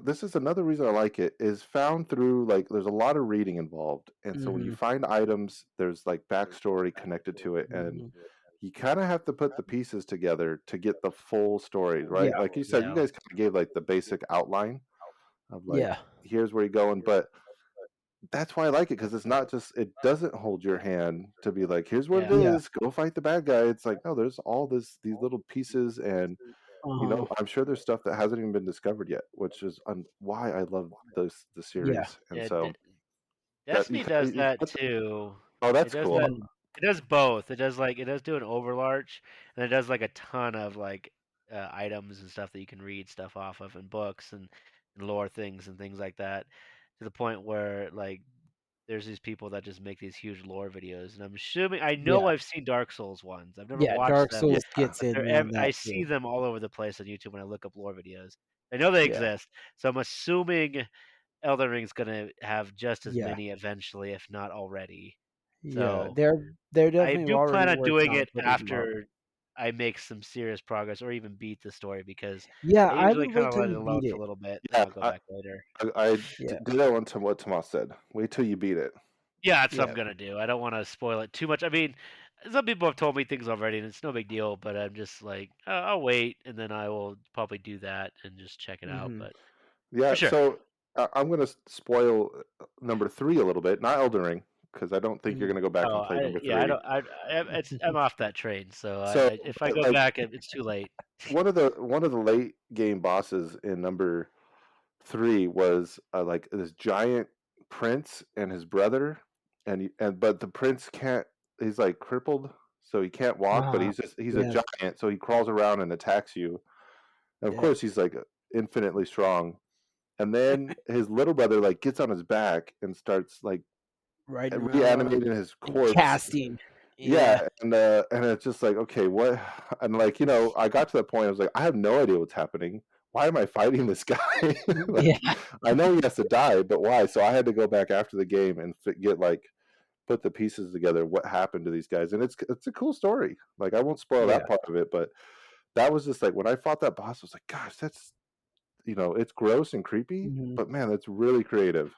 this is another reason I like it, is found through like there's a lot of reading involved, and so when you find items, there's like backstory connected to it, and you kind of have to put the pieces together to get the full story, right? Yeah. Like you said, Yeah. you guys kind of gave like the basic outline of like Yeah. here's where you're going, but that's why I like it because it's not just it doesn't hold your hand to be like here's what it Yeah. is, go fight the bad guy. It's like no, there's all these little pieces, and you know I'm sure there's stuff that hasn't even been discovered yet, which is why I love the series. And Yeah, so Destiny does you that put the- too. Oh, that's It does cool. that. It does both. It does do an overlarch, and it does like a ton of like items and stuff that you can read stuff off of in books and lore things and things like that. To the point where like there's these people that just make these huge lore videos, and I'm assuming I know I've seen Dark Souls ones. I've never Yeah, watched Dark them. Souls but gets in on that. I see them all over the place on YouTube when I look up lore videos. I know they Yeah. exist, so I'm assuming Elden Ring's gonna have just as Yeah. many eventually, if not already. Yeah, So they're I definitely do plan already on working doing on it putting them up. after I make some serious progress or even beat the story because Yeah, I I usually would kind wait of till let it you alone beat for a it. little bit, Yeah, and I'll go back later. I Yeah. did that on to what Tomas said. Wait till you beat it. Yeah, that's what I'm Yeah. gonna do. I don't want to spoil it too much. I mean, some people have told me things already, and it's no big deal. But I'm just like, I'll wait, and then I will probably do that and just check it out. But Yeah, for sure. so I'm going to spoil number 3 a little bit, not Elden Ring, because I don't think you're going to go back and play number 3. Yeah, I don't. I'm off that train. So, So, if I go like, back, it's too late. one of the late game bosses in number 3 was like this giant prince and his brother, but the prince can't. He's like crippled, so he can't walk. But he's a giant, so he crawls around and attacks you. And of course, he's like infinitely strong. And then his little brother like gets on his back and starts like reanimating his corpse. Casting. Yeah, and it's just like, okay, what? And like, I got to that point. I was like, I have no idea what's happening. Why am I fighting this guy? Yeah. Like, I know he has to die, but why? So I had to go back after the game and put the pieces together. What happened to these guys? And it's a cool story. Like, I won't spoil Yeah. that part of it, but that was just like when I fought that boss. I was like, gosh, that's it's gross and creepy, Mhm. but man, that's really creative.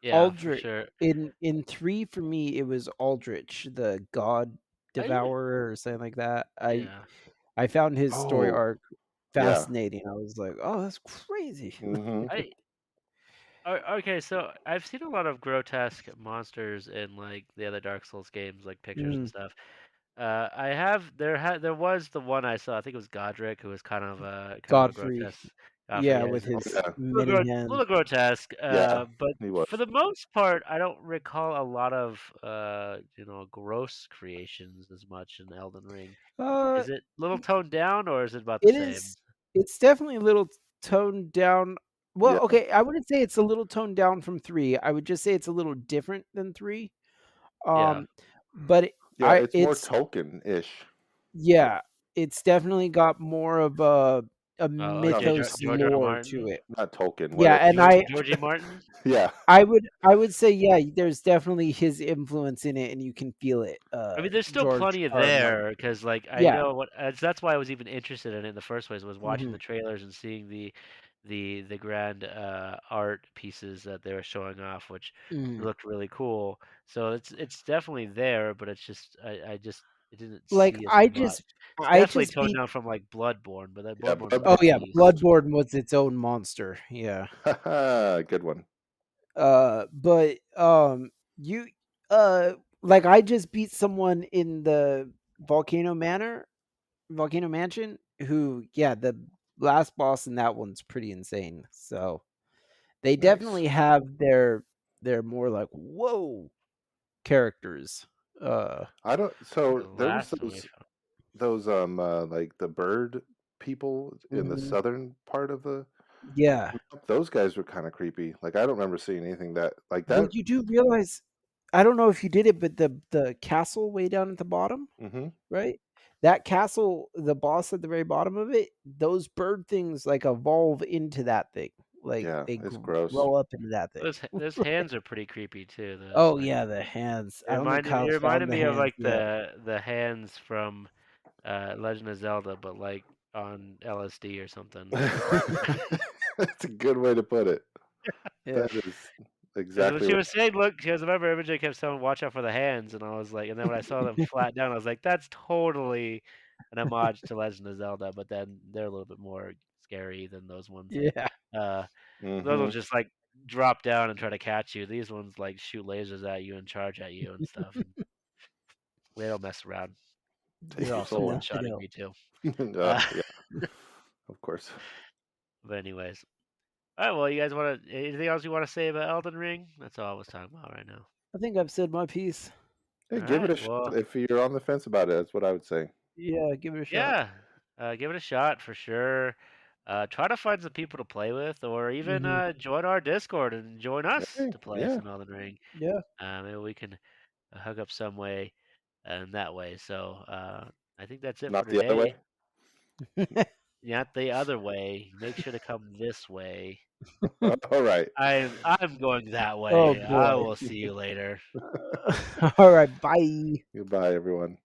Yeah, for Aldrich sure. in 3 for me, it was Aldrich, the God I didn't- Devourer or something like that. yeah. I found his story Oh, arc yeah. fascinating. I was like, "Oh, that's crazy." hmm I okay, so I've seen a lot of grotesque monsters in like the other Dark Souls games, like pictures and Mm, stuff. There was the one I saw. I think it was Godric, who was kind of a Godfrey. grotesque. Yeah, Yeah, with he's Oh, his yeah. mini hands. little grotesque. Yeah, But he was. for the most part, I don't recall a lot of gross creations as much in Elden Ring. Uh, Is it a little toned down, or is it about the it same? is it's definitely a little toned down. Well, Yeah, okay, I wouldn't say it's a little toned down from 3. I would just say it's a little different than 3. Yeah. But yeah. It's more it's Tolkien-ish. yeah, it's definitely got more of a Oh, No, mythos George R. R. lore to Martin, it. not Tolkien. What? Yeah, and Georgie Martin. Yeah. I would say, yeah, there's definitely his influence in it, and you can feel it. I mean, there's still George plenty R. R. Martin. there because, like, I Yeah. know that's why I was even interested in it in the first place, was watching Mhm. the trailers and seeing the grand art pieces that they were showing off, which Mhm. looked really cool. So it's definitely there, but it's just I just it didn't Like, see as much. It's I definitely just toned beat down from like Bloodborne, but that Yeah, Bloodborne was a Oh, yeah, beast. Bloodborne was its own monster, yeah. Good one. But, you like, I just beat someone in the Volcano Mansion, who yeah, the last boss in that one's pretty insane, so they Nice. definitely have their more, like, "Whoa," characters. I don't. So The there was last one we found. those like the bird people in the Mhm. southern part of the. Yeah. Those guys were kind of creepy. Like, I don't remember seeing anything that like Well, that. you do realize I don't know if you did it, but the castle way down at the bottom, hmm right? That castle, the boss at the very bottom of it, those bird things, like, evolve into that thing. Like, Yeah, they it's gross. grow up into that thing. Those hands are pretty creepy too. Those Oh, like yeah, the hands. it I don't think reminded Kyle's found the me of hands like yet. the hands from Legend of Zelda, but like on LSD or something. That's a good way to put it. Yeah. That is Because when exactly she what. was saying, look, because remember Imogen kept saying, "Watch out for the hands," and I was like, and then when I saw them flat down, I was like, that's totally an homage to Legend of Zelda, but then they're a little bit more scary than those ones. Yeah. Uh, those hmm ones just like drop down and try to catch you. These ones like shoot lasers at you and charge at you and stuff. And they don't mess around. Take They're your also No, soul. they one-shotting don't. me too. Uh, Yeah, of course. but anyways, all right. Well, you guys want to anything else you want to say about Elden Ring? That's all I was talking about right now. I think I've said my piece. Hey, All give it right. a shot Well, if you're on the fence about it. That's what I would say. Yeah, give it a shot. yeah. Give it a shot for sure. Try to find some people to play with, or even Mhm. join our Discord and join us Hey, to play yeah, some Elden Ring. Yeah. Maybe we can hook up some way and that way. So I think that's it for not the other today. way. Not the other way. Make sure to come this way. All right. I'm going that Oh, way. I boy. will see you later. Alright, bye. Goodbye, everyone.